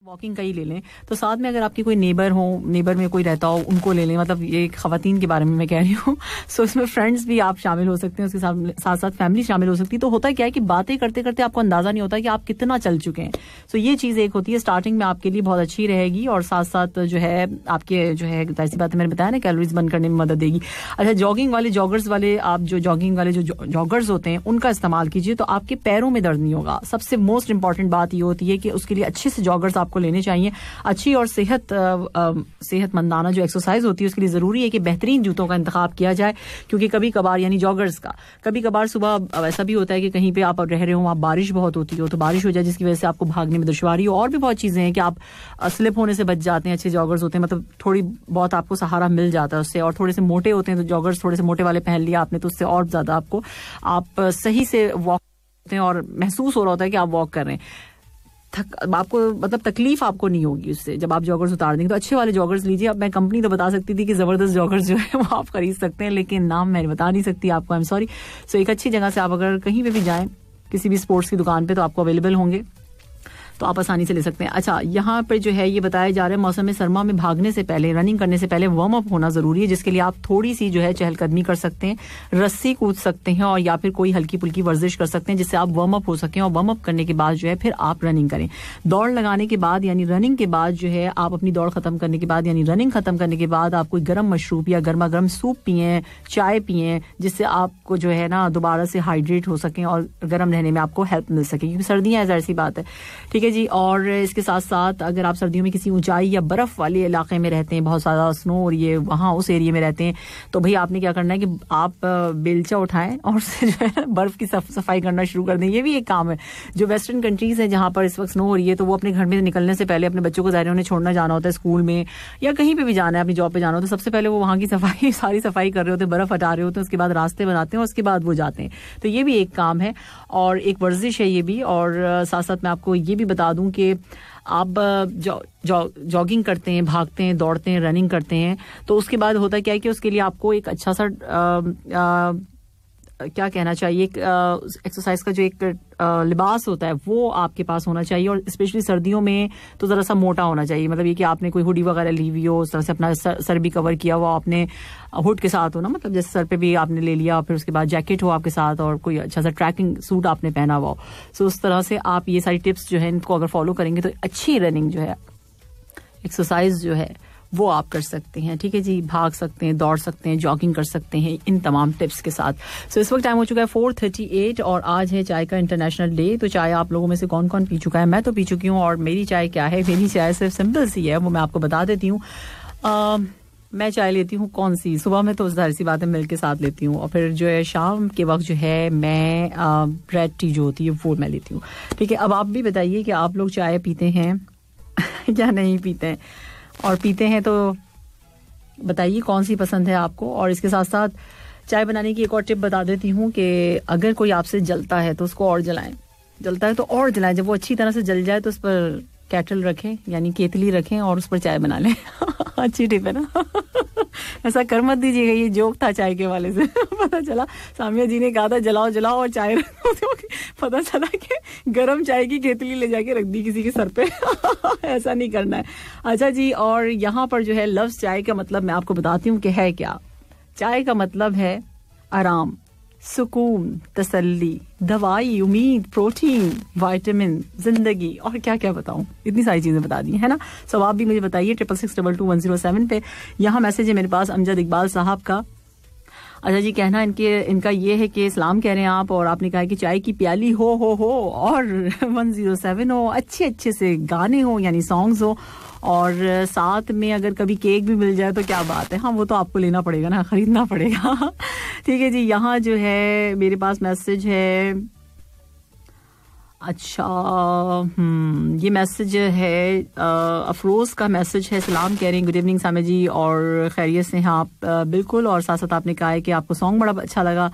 Walking का ही ले लें, तो साथ में अगर आपकी कोई नेबर में कोई रहता हो, उनको ले लें. मतलब ये खवातीन के बारे में मैं कह रही हूँ. सो इसमें फ्रेंड्स भी आप शामिल हो सकते हैं, उसके साथ साथ फैमिली शामिल हो सकती है. तो होता क्या है कि बातें करते करते आपको अंदाजा नहीं होता कि आप कितना चल चुके हैं. सो ये चीज़ एक होती है, स्टार्टिंग में आपके लिए बहुत अच्छी रहेगी और साथ साथ जो है आपके जो है ऐसी बात है मैंने बताया ना, कैलोरीज बर्न करने में मदद देगी. अच्छा, जॉगिंग वाले जॉगर्स वाले आप जो जॉगिंग वाले जो जॉगर्स होते हैं उनका इस्तेमाल कीजिए, तो आपके पैरों में दर्द नहीं होगा. सबसे मोस्ट इंपॉर्टेंट बात ये होती है कि उसके लिए अच्छे से जॉगर्स आपको लेने चाहिए. अच्छी और सेहतमंदाना जो एक्सरसाइज होती है उसके लिए जरूरी है कि बेहतरीन जूतों का इंतखाब किया जाए, क्योंकि कभी कभार यानी जॉगर्स का कभी कभार सुबह ऐसा भी होता है कि कहीं पे आप रह रहे हो, वहाँ बारिश बहुत होती हो, तो बारिश हो जाए जिसकी वजह से आपको भागने में दुश्वारी हो. और भी बहुत चीजें हैं कि आप स्लिप होने से बच जाते हैं. अच्छे जॉगर्स होते हैं, मतलब थोड़ी बहुत आपको सहारा मिल जाता है उससे. और थोड़े से मोटे होते हैं तो जॉगर्स थोड़े से मोटे वाले पहन लिया आपने, तो उससे और ज्यादा आपको आप सही से वॉक करते हैं और महसूस हो रहा होता है कि आप वॉक कर रहे हैं. आपको मतलब तकलीफ आपको नहीं होगी उससे जब आप जॉगर्स उतार देंगे. तो अच्छे वाले जॉगर्स लीजिए. अब मैं कंपनी तो बता सकती थी कि जबरदस्त जॉगर्स जो है वो आप खरीद सकते हैं, लेकिन नाम मैं बता नहीं सकती आपको, आई एम सॉरी. सो एक अच्छी जगह से आप अगर कहीं पे भी जाएं, किसी भी स्पोर्ट्स की दुकान पे, तो आपको अवेलेबल होंगे, तो आप आसानी से ले सकते हैं. अच्छा, यहाँ पे जो है ये बताया जा रहा है मौसम सरमा में भागने से पहले, रनिंग करने से पहले वार्म अप होना जरूरी है, जिसके लिए आप थोड़ी सी जो है चहलकदमी कर सकते हैं, रस्सी कूद सकते हैं और या फिर कोई हल्की फुल्की वर्जिश कर सकते हैं जिससे आप वार्म अप हो सकें. और वार्म अप करने के बाद जो है फिर आप रनिंग करें. दौड़ लगाने के बाद यानी रनिंग के बाद जो है आप अपनी दौड़ खत्म करने के बाद यानी रनिंग खत्म करने के बाद आप कोई गर्म मशरूब या गर्मा गर्म सूप पिएं, चाय पिएं, जिससे आपको जो है ना दोबारा से हाइड्रेट हो सकें और गर्म रहने में आपको हेल्प मिल सके, क्योंकि सर्दियां ऐसी सी बात है. ठीक है जी. और इसके साथ साथ अगर आप सर्दियों में किसी ऊंचाई या बर्फ वाले इलाके में रहते हैं, बहुत ज्यादा स्नो और ये वहां उस एरिया में रहते हैं, तो भाई आपने क्या करना है कि आप बेलचा उठाएं और जो है बर्फ की सफाई करना शुरू कर दें. ये भी एक काम है. जो वेस्टर्न कंट्रीज है जहां पर इस वक्त स्नो हो रही है, तो वो अपने घर में निकलने से पहले अपने बच्चों को ज़ाहिर उन्हें छोड़ना जाना होता है स्कूल में या कहीं पे भी जाना है, अपनी जॉब पे जाना होता है, सबसे पहले वो वहां की सारी सफाई कर रहे होते हैं, बर्फ हटा रहे होते हैं, उसके बाद रास्ते बनाते हैं और उसके बाद वो जाते हैं. तो ये भी एक काम है और एक वर्जिश है ये भी. और साथ साथ मैं आपको ये भी बता दूं कि आप जॉगिंग करते हैं, भागते हैं, दौड़ते हैं, रनिंग करते हैं, तो उसके बाद होता क्या है कि उसके लिए आपको एक अच्छा सा क्या कहना चाहिए, एक्सरसाइज का जो एक लिबास होता है वो आपके पास होना चाहिए. और स्पेशली सर्दियों में तो जरा सा मोटा होना चाहिए. मतलब ये कि आपने कोई हुडी वगैरह ली हुई हो, उस तरह से अपना सर भी कवर किया हुआ, आपने हुड के साथ हो ना, मतलब जैसे सर पे भी आपने ले लिया, फिर उसके बाद जैकेट हो आपके साथ और कोई अच्छा सा ट्रैकिंग सूट आपने पहना हुआ हो. सो उस तरह से आप ये सारी टिप्स जो है इनको अगर फॉलो करेंगे तो अच्छी रनिंग जो है, एक्सरसाइज जो है वो आप कर सकते हैं. ठीक है जी. भाग सकते हैं, दौड़ सकते हैं, जॉगिंग कर सकते हैं इन तमाम टिप्स के साथ. सो इस वक्त टाइम हो चुका है 4:38 और आज है चाय का इंटरनेशनल डे. तो चाय आप लोगों में से कौन कौन पी चुका है? मैं तो पी चुकी हूँ. और मेरी चाय क्या है? मेरी चाय सिर्फ सिंपल सी है, वो मैं आपको बता देती हूँ. मैं चाय लेती हूँ कौन सी, सुबह में तो जाहिर सी बात है मिल्क के साथ लेती हूँ, और फिर जो है शाम के वक्त जो है मैं रेड टी जो होती है वो मैं लेती हूँ. ठीक है. अब आप भी बताइए कि आप लोग चाय पीते हैं या नहीं पीते हैं, और पीते हैं तो बताइए कौन सी पसंद है आपको. और इसके साथ साथ चाय बनाने की एक और टिप बता देती हूँ कि अगर कोई आपसे जलता है तो उसको और जलाएं, जलता है तो और जलाएं. जब वो अच्छी तरह से जल जाए तो उस पर कैटल रखें यानी केतली रखें और उस पर चाय बना लें. अच्छी टिप है ना. ऐसा कर मत दीजिएगा. ये जोक था चाय के वाले से. पता चला सामिया जी ने कहा था जलाओ जलाओ और चाय रखो, तो पता चला कि गरम चाय की केतली ले जाके रख दी किसी के सर पे. ऐसा नहीं करना है. अच्छा जी. और यहाँ पर जो है लफ्ज चाय का मतलब मैं आपको बताती हूँ कि है क्या. चाय का मतलब है आराम, सुकून, तसल्ली, दवाई, उम्मीद, प्रोटीन, विटामिन, जिंदगी, और क्या क्या बताऊं, इतनी सारी चीजें बता दी है ना. सो आप भी मुझे बताइए 66622107 पे. यहाँ मैसेज है मेरे पास अमजद इकबाल साहब का. अच्छा जी. कहना इनका ये है कि सलाम कह रहे हैं आप, और आपने कहा कि चाय की प्याली हो और 107 हो, अच्छे से गाने हो यानी सॉन्ग्स हो, और साथ में अगर कभी केक भी मिल जाए तो क्या बात है. हाँ, वो तो आपको लेना पड़ेगा ना, खरीदना पड़ेगा. ठीक है जी. यहाँ जो है मेरे पास मैसेज है. अच्छा, ये मैसेज है अफरोज का मैसेज है. सलाम कह रहे हैं, गुड इवनिंग सामे जी, और खैरियत से हैं आप? बिल्कुल. और साथ साथ आपने कहा है कि आपको सॉन्ग बड़ा अच्छा लगा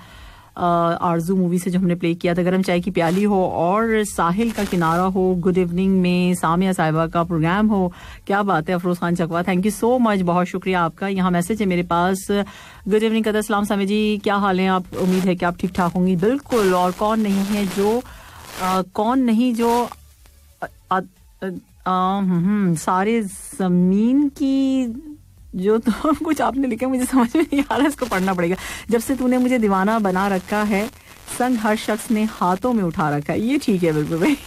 आरजू मूवी से जो हमने प्ले किया था. गरम चाय की प्याली हो और साहिल का किनारा हो, गुड इवनिंग में सामिया साहिबा का प्रोग्राम हो. क्या बात है अफरोज खान चकवा, थैंक यू सो मच, बहुत शुक्रिया आपका. यहाँ मैसेज है मेरे पास. गुड इवनिंग कदर सलाम सामी जी, क्या हाल है आप? उम्मीद है कि आप ठीक ठाक होंगी. बिल्कुल. और कौन नहीं जो सारे जमीन की जो तो कुछ आपने लिखा मुझे समझ में नहीं आ रहा, इसको पढ़ना पड़ेगा। जब से तूने मुझे दीवाना बना रखा है, संग हर शख्स ने हाथों में उठा रखा है। ये ठीक है बिल्कुल भाई।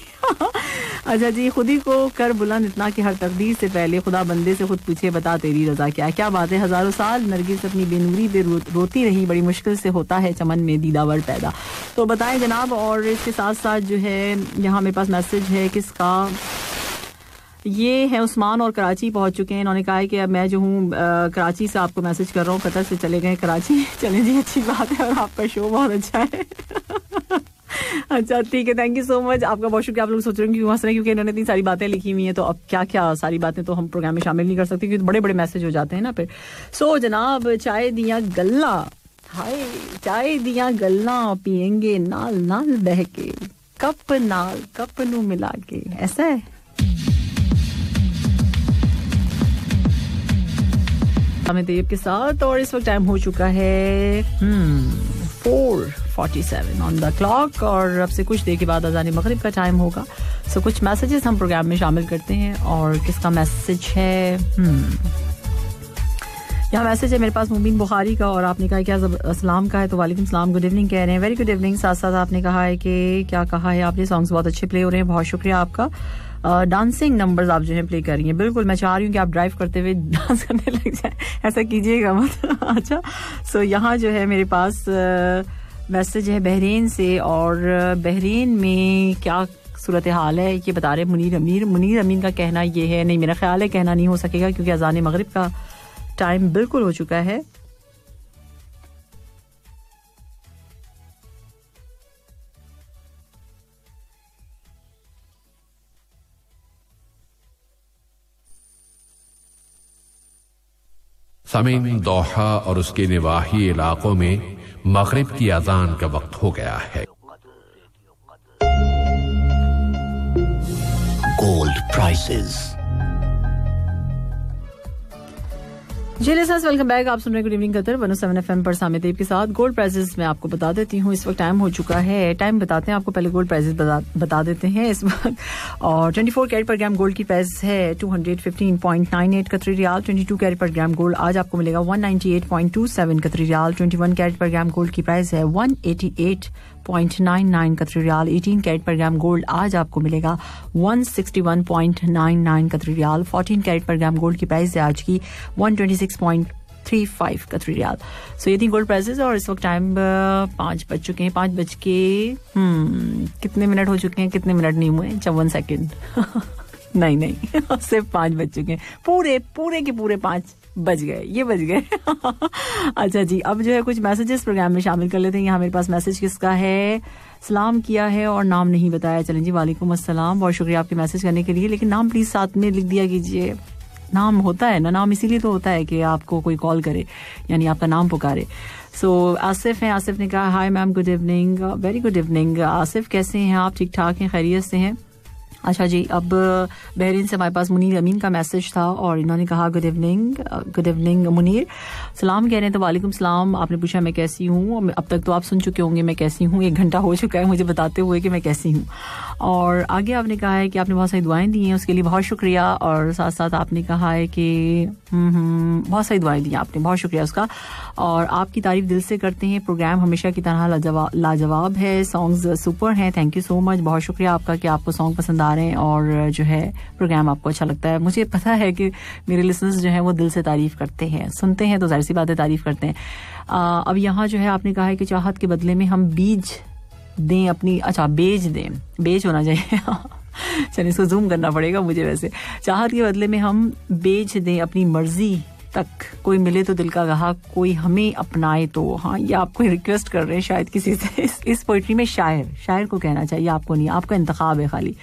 अच्छा जी, खुद ही को कर बुलंद इतना कि हर तकदीर से पहले खुदा बंदे से खुद पूछे बता तेरी रजा क्या है। क्या बात है, हजारों साल नरगिस अपनी बेनूरी पे रोती रही, बड़ी मुश्किल से होता है चमन में दीदावर पैदा। तो बताएं जनाब। और इसके साथ साथ जो है यहाँ मेरे पास मैसेज है किसका, ये है उस्मान और कराची पहुंच चुके हैं। इन्होंने कहा है कि अब मैं जो हूँ कराची से आपको मैसेज कर रहा हूँ, कतर से चले गए कराची। चलें जी, अच्छी बात है, और आपका शो बहुत अच्छा है। अच्छा ठीक है, थैंक यू सो मच, आपका बहुत शुक्रिया। आप लोग सोच रहे हैं क्यों हंस रहे हैं, क्योंकि इन्होंने इतनी सारी बातें लिखी हुई हैं, तो अब क्या क्या सारी बातें तो हम प्रोग्राम में शामिल नहीं कर सकते, क्योंकि बड़े बड़े मैसेज हो जाते हैं ना फिर। सो जनाब, चाय दिया गल्ला, हाय चाय दिया गल्ला पियेंगे नाल नाल बह के, कप नाल कप नू मिला के, ऐसा है। हमें देव के साथ, और इस वक्त टाइम हो चुका है 4:47 ऑन द क्लॉक, और अब से कुछ देर के बाद अज़ान मगरिब का टाइम होगा। सो कुछ मैसेजेस हम प्रोग्राम में शामिल करते हैं। और किसका मैसेज है, यहाँ मैसेज है मेरे पास मुबीन बुखारी का, और आपने कहा क्या अस्सलाम का है, तो वालेकुम सलाम, गुड इवनिंग कह रहे हैं, वेरी गुड इवनिंग। साथ साथ आपने कहा है कि क्या कहा है आपने, सॉन्ग्स बहुत अच्छे प्ले हो रहे हैं, बहुत शुक्रिया आपका। डांसिंग नंबर्स आप जो है प्ले कर रही हैं, बिल्कुल मैं चाह रही हूँ कि आप ड्राइव करते हुए डांस करने लग जाए, ऐसा कीजिएगा मत। अच्छा, सो यहाँ जो है मेरे पास मैसेज है बहरीन से, और बहरीन में क्या सूरत हाल है ये बता रहे मुनीर अमीन का कहना ये है, नहीं मेरा ख्याल है कहना नहीं हो सकेगा, क्योंकि अज़ान मगरिब का टाइम बिल्कुल हो चुका है। समीम दोहा और उसके निवाही इलाकों में मगरिब की अजान का वक्त हो गया है। Gold prices. जी लिसनर्स, वेलकम बैक। आप सुन रहे हैं गुड इवनिंग कतर 107 FM पर सामित के साथ। गोल्ड प्राइसेस में आपको बता देती हूँ, इस वक्त टाइम हो चुका है, टाइम बताते हैं आपको, पहले गोल्ड प्राइसेस बता देते हैं इस वक्त। और 24 कैरेट पर ग्राम गोल्ड की प्राइस है 215.98 कतरी रियाल। 22 कैरेट पर ग्राम गोल्ड आज आपको मिलेगा 198.27 कतरी रियाल। 21 कैरेट पर ग्राम गोल्ड की प्राइस है 188.99 कतरी रियाल। 18 कैरेट पर ग्राम गोल्ड आज आपको मिलेगा 161.99 कतरी रियाल। 14 कैरेट पर ग्राम गोल्ड की प्राइस है आज की 126.35 कतरी रियाल। सो ये थी गोल्ड प्राइसेस। और इस वक्त टाइम 5 बज चुके हैं, 5 बज के कितने मिनट हो चुके हैं, कितने मिनट नहीं हुए, 54 सेकेंड। नहीं सिर्फ 5 बज चुके हैं, पूरे के पूरे 5 बज गए, ये बज गए। अच्छा जी, अब जो है कुछ मैसेजेस प्रोग्राम में शामिल कर लेते हैं। यहाँ मेरे पास मैसेज किसका है, सलाम किया है और नाम नहीं बताया। चलें जी, वालेकुम अस्सलाम, बहुत शुक्रिया आपके मैसेज करने के लिए, लेकिन नाम प्लीज साथ में लिख दिया कीजिए। नाम होता है ना, नाम इसीलिए तो होता है कि आपको कोई कॉल करे, यानी आपका नाम पुकारे। सो आसिफ हैं, आसिफ ने कहा hi ma'am, good evening, very good evening. Asif कैसे हैं आप, ठीक ठाक हैं, खैरियत से हैं? अच्छा जी, अब बहरीन से हमारे पास मुनीर अमीन का मैसेज था, और इन्होंने कहा गुड इवनिंग मुनीर, सलाम कह रहे हैं, तो वालेकुम सलाम। आपने पूछा मैं कैसी हूँ, अब तक तो आप सुन चुके होंगे मैं कैसी हूँ, 1 घंटा हो चुका है मुझे बताते हुए कि मैं कैसी हूँ। और आगे आपने कहा है कि आपने बहुत सारी दुआएं दी हैं, उसके लिए बहुत शुक्रिया। और साथ साथ आपने कहा है कि बहुत सारी दुआएं दी आपने, बहुत शुक्रिया उसका, और आपकी तारीफ दिल से करते हैं। प्रोग्राम हमेशा की तरह लाजवाब है, सॉन्ग्स सुपर हैं, थैंक यू सो मच, बहुत शुक्रिया आपका कि आपको सॉन्ग पसंद आ रहे हैं और जो है प्रोग्राम आपको अच्छा लगता है। मुझे पता है कि मेरे लिसनर्स जो हैं वो दिल से तारीफ करते हैं, सुनते हैं तो जाहिर सी बात है तारीफ करते हैं। अब यहाँ जो है आपने कहा है कि चाहत के बदले में हम बीज दें अपनी, अच्छा बेच दें, बेच होना चाहिए। चलिए इसको जूम करना पड़ेगा मुझे, वैसे चाहत के बदले में हम बेच दें अपनी मर्जी तक, कोई मिले तो दिल का गाहक, कोई हमें अपनाए तो। हाँ, ये आपको रिक्वेस्ट कर रहे हैं शायद किसी से। इस पोइट्री में शायर को कहना चाहिए, आपको नहीं, आपका इंतखाब है खाली,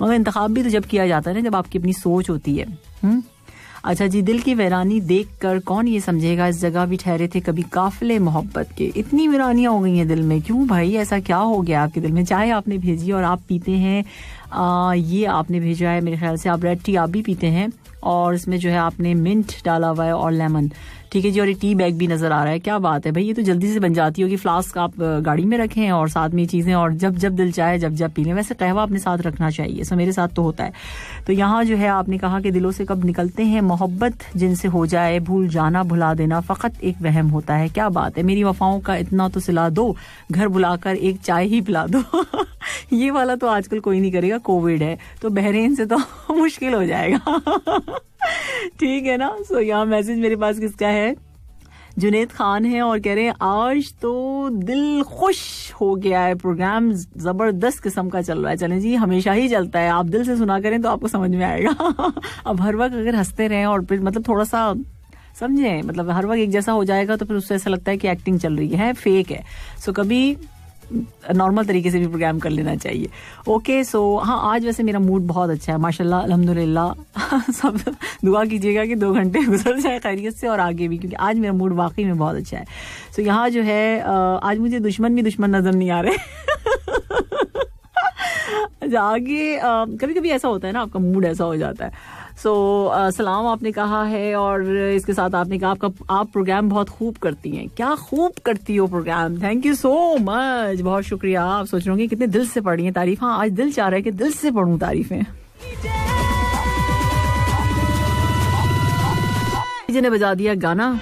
मगर इंतखाब भी तो जब किया जाता है ना, जब आपकी अपनी सोच होती है। अच्छा जी, दिल की वीरानी देख कर कौन ये समझेगा, इस जगह भी ठहरे थे कभी काफिले मोहब्बत के, इतनी वीरानियां हो गई हैं दिल में, क्यों भाई, ऐसा क्या हो गया आपके दिल में? चाय आपने भेजी और आप पीते हैं ये आपने भेजा है, मेरे ख्याल से आप रेड टी आप भी पीते हैं और इसमें जो है आपने मिंट डाला हुआ है और लेमन, ठीक है जी। और ये टी बैग भी नजर आ रहा है, क्या बात है भाई, ये तो जल्दी से बन जाती होगी। फ्लास्क आप गाड़ी में रखें और साथ में चीजें, और जब जब दिल चाहे जब जब पी लें। वैसे कहवा अपने साथ रखना चाहिए, सो मेरे साथ तो होता है। तो यहाँ जो है आपने कहा कि दिलों से कब निकलते हैं मोहब्बत जिनसे हो जाए, भूल जाना भुला देना फकत एक वहम होता है। क्या बात है, मेरी वफाओं का इतना तो सिला दो, घर बुलाकर एक चाय ही पिला दो। ये वाला तो आजकल कोई नहीं करेगा, कोविड है तो बहरीन से तो मुश्किल हो जाएगा। ठीक है ना। सो यहाँ मैसेज मेरे पास किसका है, जुनेद खान है और कह रहे हैं आज तो दिल खुश हो गया है, प्रोग्राम जबरदस्त किस्म का चल रहा है। चलें जी, हमेशा ही चलता है, आप दिल से सुना करें तो आपको समझ में आएगा। अब हर वक्त अगर हंसते रहें और फिर मतलब थोड़ा सा समझें, मतलब हर वक्त एक जैसा हो जाएगा तो फिर उससे ऐसा लगता है कि एक्टिंग चल रही है, फेक है। सो कभी नॉर्मल तरीके से भी प्रोग्राम कर लेना चाहिए। ओके, सो हाँ आज वैसे मेरा मूड बहुत अच्छा है माशाल्लाह अल्हम्दुलिल्लाह। सब दुआ कीजिएगा कि 2 घंटे गुजर जाए खैरियत से और आगे भी, क्योंकि आज मेरा मूड वाकई में बहुत अच्छा है। सो यहाँ जो है आज मुझे दुश्मन भी दुश्मन नजर नहीं आ रहे। आगे कभी कभी ऐसा होता है ना, आपका मूड ऐसा हो जाता है। सो सलाम आपने कहा है और इसके साथ आपने कहा आप प्रोग्राम बहुत खूब करती हैं। क्या खूब करती हो programme, thank you so much, बहुत शुक्रिया। आप सोच रहे होंगे कितने दिल से पढ़ी हैं तारीफ। हाँ आज दिल चाह रहा है कि दिल से पढ़ूं तारीफें। ने बजा दिया गाना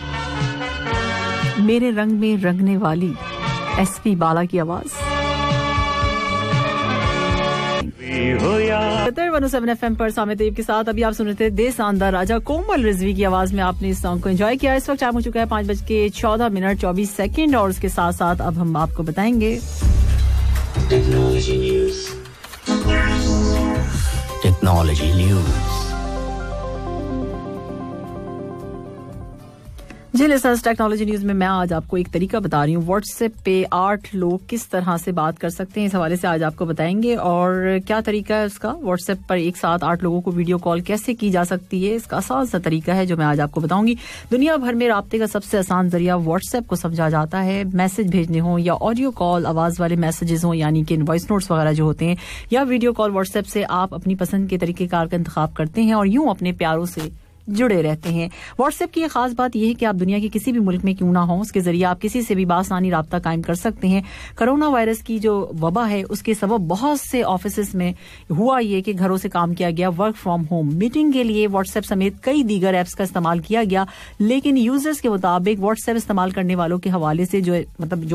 मेरे रंग में रंगने वाली, एसपी बाला की आवाज। 107 FM पर सामे तैयब के साथ अभी आप सुन रहे थे देसानदार राजा कोमल रिजवी की आवाज में आपने इस सॉन्ग को एंजॉय किया। इस वक्त टाइम हो चुका है 5:14 और उसके साथ साथ अब हम आपको बताएंगे टेक्नोलॉजी न्यूज। जी लिसनर्स, टेक्नोलॉजी न्यूज में मैं आज आपको एक तरीका बता रही हूँ व्हाट्सएप पे 8 लोग किस तरह से बात कर सकते हैं, इस हवाले से आज आपको बताएंगे। और क्या तरीका है उसका, व्हाट्सएप पर एक साथ 8 लोगों को वीडियो कॉल कैसे की जा सकती है, इसका आसान सा तरीका है जो मैं आज आपको बताऊंगी। दुनिया भर में राब्ते का सबसे आसान जरिया व्हाट्सएप को समझा जाता है। मैसेज भेजने हो या ऑडियो कॉल, आवाज वाले मैसेजेस हो यानी कि वॉइस नोट्स वगैरह जो होते हैं, या वीडियो कॉल व्हाट्सएप से आप अपनी पसंद के तरीकेकार का इंतखाब करते हैं और यूं अपने प्यारों से जुड़े रहते हैं। व्हाट्सएप की एक खास बात यह है कि आप दुनिया के किसी भी मुल्क में क्यों ना हो, उसके जरिए आप किसी से भी बासानी राब्ता कायम कर सकते हैं। कोरोना वायरस की जो वबा है उसके सबब बहुत से ऑफिस में हुआ ये कि घरों से काम किया गया, वर्क फ्रॉम होम। मीटिंग के लिए व्हाट्सएप समेत कई दीगर एप्स का इस्तेमाल किया गया, लेकिन यूजर्स के मुताबिक व्हाट्सएप इस्तेमाल करने वालों के हवाले से जो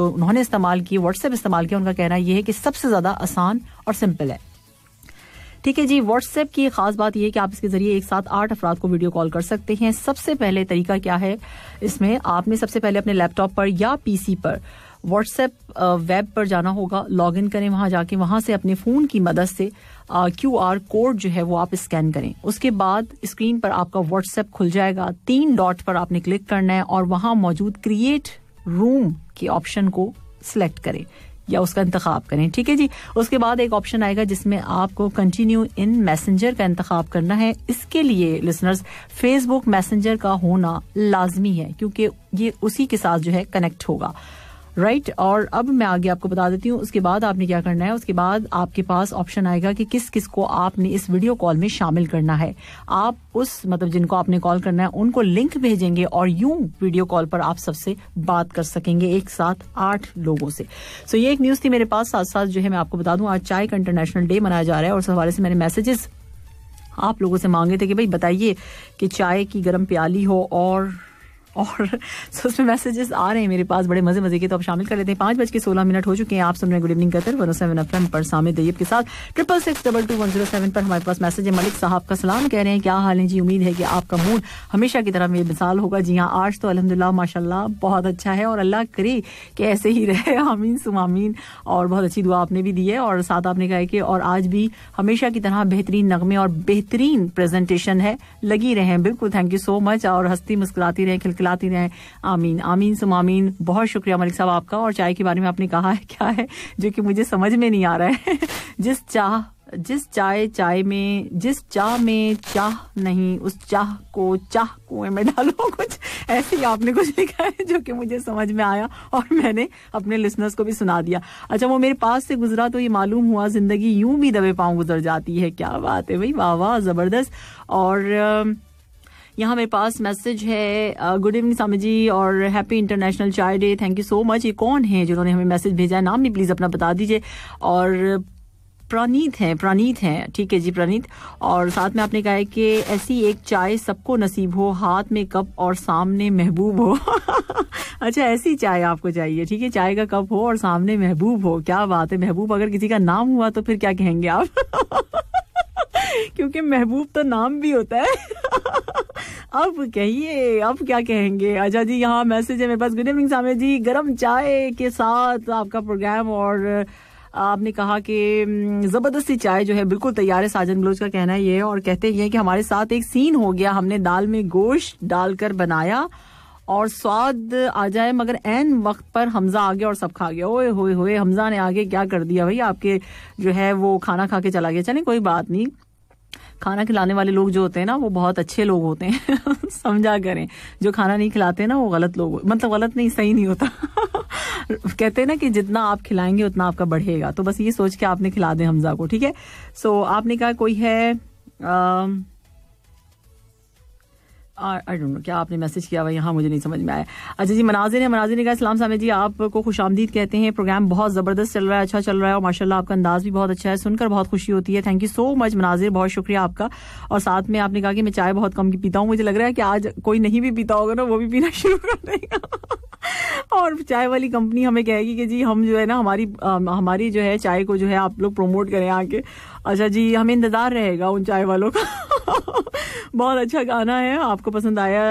उन्होंने इस्तेमाल किया, व्हाट्सएप इस्तेमाल किया, उनका कहना यह है कि सबसे ज्यादा आसान और सिंपल है। ठीक है जी, व्हाट्सएप की एक खास बात यह है कि आप इसके जरिए एक साथ 8 अफराद को वीडियो कॉल कर सकते हैं। सबसे पहले तरीका क्या है इसमें, आपने सबसे पहले अपने लैपटॉप पर या पीसी पर व्हाट्सएप वेब पर जाना होगा, लॉगिन करें, वहां जाके वहां से अपने फोन की मदद से QR कोड जो है वो आप स्कैन करें। उसके बाद स्क्रीन पर आपका व्हाट्सएप खुल जाएगा, 3 डॉट पर आपने क्लिक करना है और वहां मौजूद क्रिएट रूम के ऑप्शन को सिलेक्ट करें या उसका इंतखाब करें। ठीक है जी, उसके बाद एक ऑप्शन आएगा जिसमें आपको कंटिन्यू इन मैसेंजर का इंतखाब करना है। इसके लिए लिसनर्स फेसबुक मैसेंजर का होना लाजमी है क्योंकि ये उसी के साथ जो है कनेक्ट होगा, राइट। और अब मैं आगे आपको बता देती हूँ उसके बाद आपने क्या करना है। उसके बाद आपके पास ऑप्शन आएगा कि किस किस को आपने इस वीडियो कॉल में शामिल करना है। आप उस जिनको आपने कॉल करना है उनको लिंक भेजेंगे और यूं वीडियो कॉल पर आप सबसे बात कर सकेंगे एक साथ 8 लोगों से। सो ये एक न्यूज थी मेरे पास। साथ साथ जो है मैं आपको बता दूं आज चाय का इंटरनेशनल डे मनाया जा रहा है और उस हवाले से मैंने मैसेजेस आप लोगों से मांगे थे कि भाई बताइए कि चाय की गर्म प्याली हो और उसमें मैसेजेस आ रहे हैं मेरे पास बड़े मजे के, तो आप शामिल कर लेते हैं। 5:16 हो चुके हैं। आप सुन रहे हैं गुड इवनिंग कतर 107 FM पर सामे तैयब के साथ 66622107 पर हमारे पास मैसेज है। मलिक साहब का सलाम, कह रहे हैं क्या हाल है जी, उम्मीद है कि आपका मूड हमेशा की तरह बेमिसाल होगा। जी हाँ, आज तो अल्हम्दुलिल्लाह माशाल्लाह बहुत अच्छा है और अल्लाह करे कि ऐसे ही रहे, आमीन सुम आमीन। और बहुत अच्छी दुआ आपने भी दी है और साथ आपने कहा कि और आज भी हमेशा की तरह बेहतरीन नगमे और बेहतरीन प्रेजेंटेशन है, लगी रहे। बिल्कुल, थैंक यू सो मच और हंसती मुस्कुराती रहे, खिलखिलाती रहे, आमीन आमीन सुम आमीन। बहुत शुक्रिया मलिक साहब आपका। और चाय के बारे में आपने कहा है क्या है जो कि मुझे समझ में नहीं आ रहा है। जिस चाय में जिस चाह में चाह नहीं, उस चाह कुएं में डालो, कुछ ऐसे ही आपने कुछ लिखा है जो कि मुझे समझ में आया और मैंने अपने लिसनर्स को भी सुना दिया. अच्छा, वो मेरे पास से गुजरा तो ये मालूम हुआ जिंदगी यूं भी दबे पांव गुजर जाती है. क्या बात है भाई, वाह वाह, जबरदस्त. और यहाँ मेरे पास मैसेज है, गुड इवनिंग सामी जी और हैप्पी इंटरनेशनल चाय day. Thank you so much. ये कौन है जिन्होंने हमें मैसेज भेजा है? नाम नहीं प्लीज अपना बता दीजिए. और प्रानीत हैं. ठीक है जी, प्रानीत. और साथ में आपने कहा है कि ऐसी एक चाय सबको नसीब हो, हाथ में कप और सामने महबूब हो. अच्छा, ऐसी चाय आपको चाहिए. ठीक है, चाय का कप हो और सामने महबूब हो. क्या बात है. महबूब अगर किसी का नाम हुआ तो फिर क्या कहेंगे आप? क्योंकि महबूब तो नाम भी होता है. अब कहिए, अब क्या कहेंगे? अच्छा जी, यहाँ मैसेज है मेरे पास. गुड इवनिंग सामे जी, गरम चाय के साथ आपका प्रोग्राम. और आपने कहा कि जबरदस्ती चाय जो है बिल्कुल तैयार है. साजन बलोच का कहना है ये, और कहते हैं कि हमारे साथ एक सीन हो गया. हमने दाल में गोश्त डालकर बनाया और स्वाद आ जाए, मगर एन वक्त पर हमजा आ गया और सब खा गया. ओए होए होए, हमजा ने आगे क्या कर दिया भाई, आपके जो है वो खाना खा के चला गया. चलें कोई बात नहीं, खाना खिलाने वाले लोग जो होते हैं ना वो बहुत अच्छे लोग होते हैं. समझा करें. जो खाना नहीं खिलाते ना वो गलत लोग, मतलब गलत नहीं, सही नहीं होता. कहते हैं ना कि जितना आप खिलाएंगे उतना आपका बढ़ेगा. तो बस ये सोच के आपने खिला दें हमजा को. ठीक है. सो आपने कहा कोई है, आई डोंट नो क्या आपने मैसेज किया हुआ, यहाँ मुझे नहीं समझ में आया. अच्छा जी, मनाजिर ने कहा सलाम सामे जी, आपको खुशामदीद कहते हैं. प्रोग्राम बहुत जबरदस्त चल रहा है, अच्छा चल रहा है और माशाल्लाह आपका अंदाज भी बहुत अच्छा है, सुनकर बहुत खुशी होती है. थैंक यू सो मच मनाजिर, बहुत शुक्रिया आपका. और साथ में आपने कहा कि मैं चाय बहुत कम की पीता हूँ. मुझे लग रहा है कि आज कोई नहीं भी पीता होगा ना, वो भी पीना शुरू कर देगा. और चाय वाली कंपनी हमें कहेगी कि जी हम जो है ना, हमारी जो है चाय को जो है आप लोग प्रमोट करें आके. अच्छा जी, हमें इंतजार रहेगा उन चाय वालों का. बहुत अच्छा गाना है, आपको पसंद आया.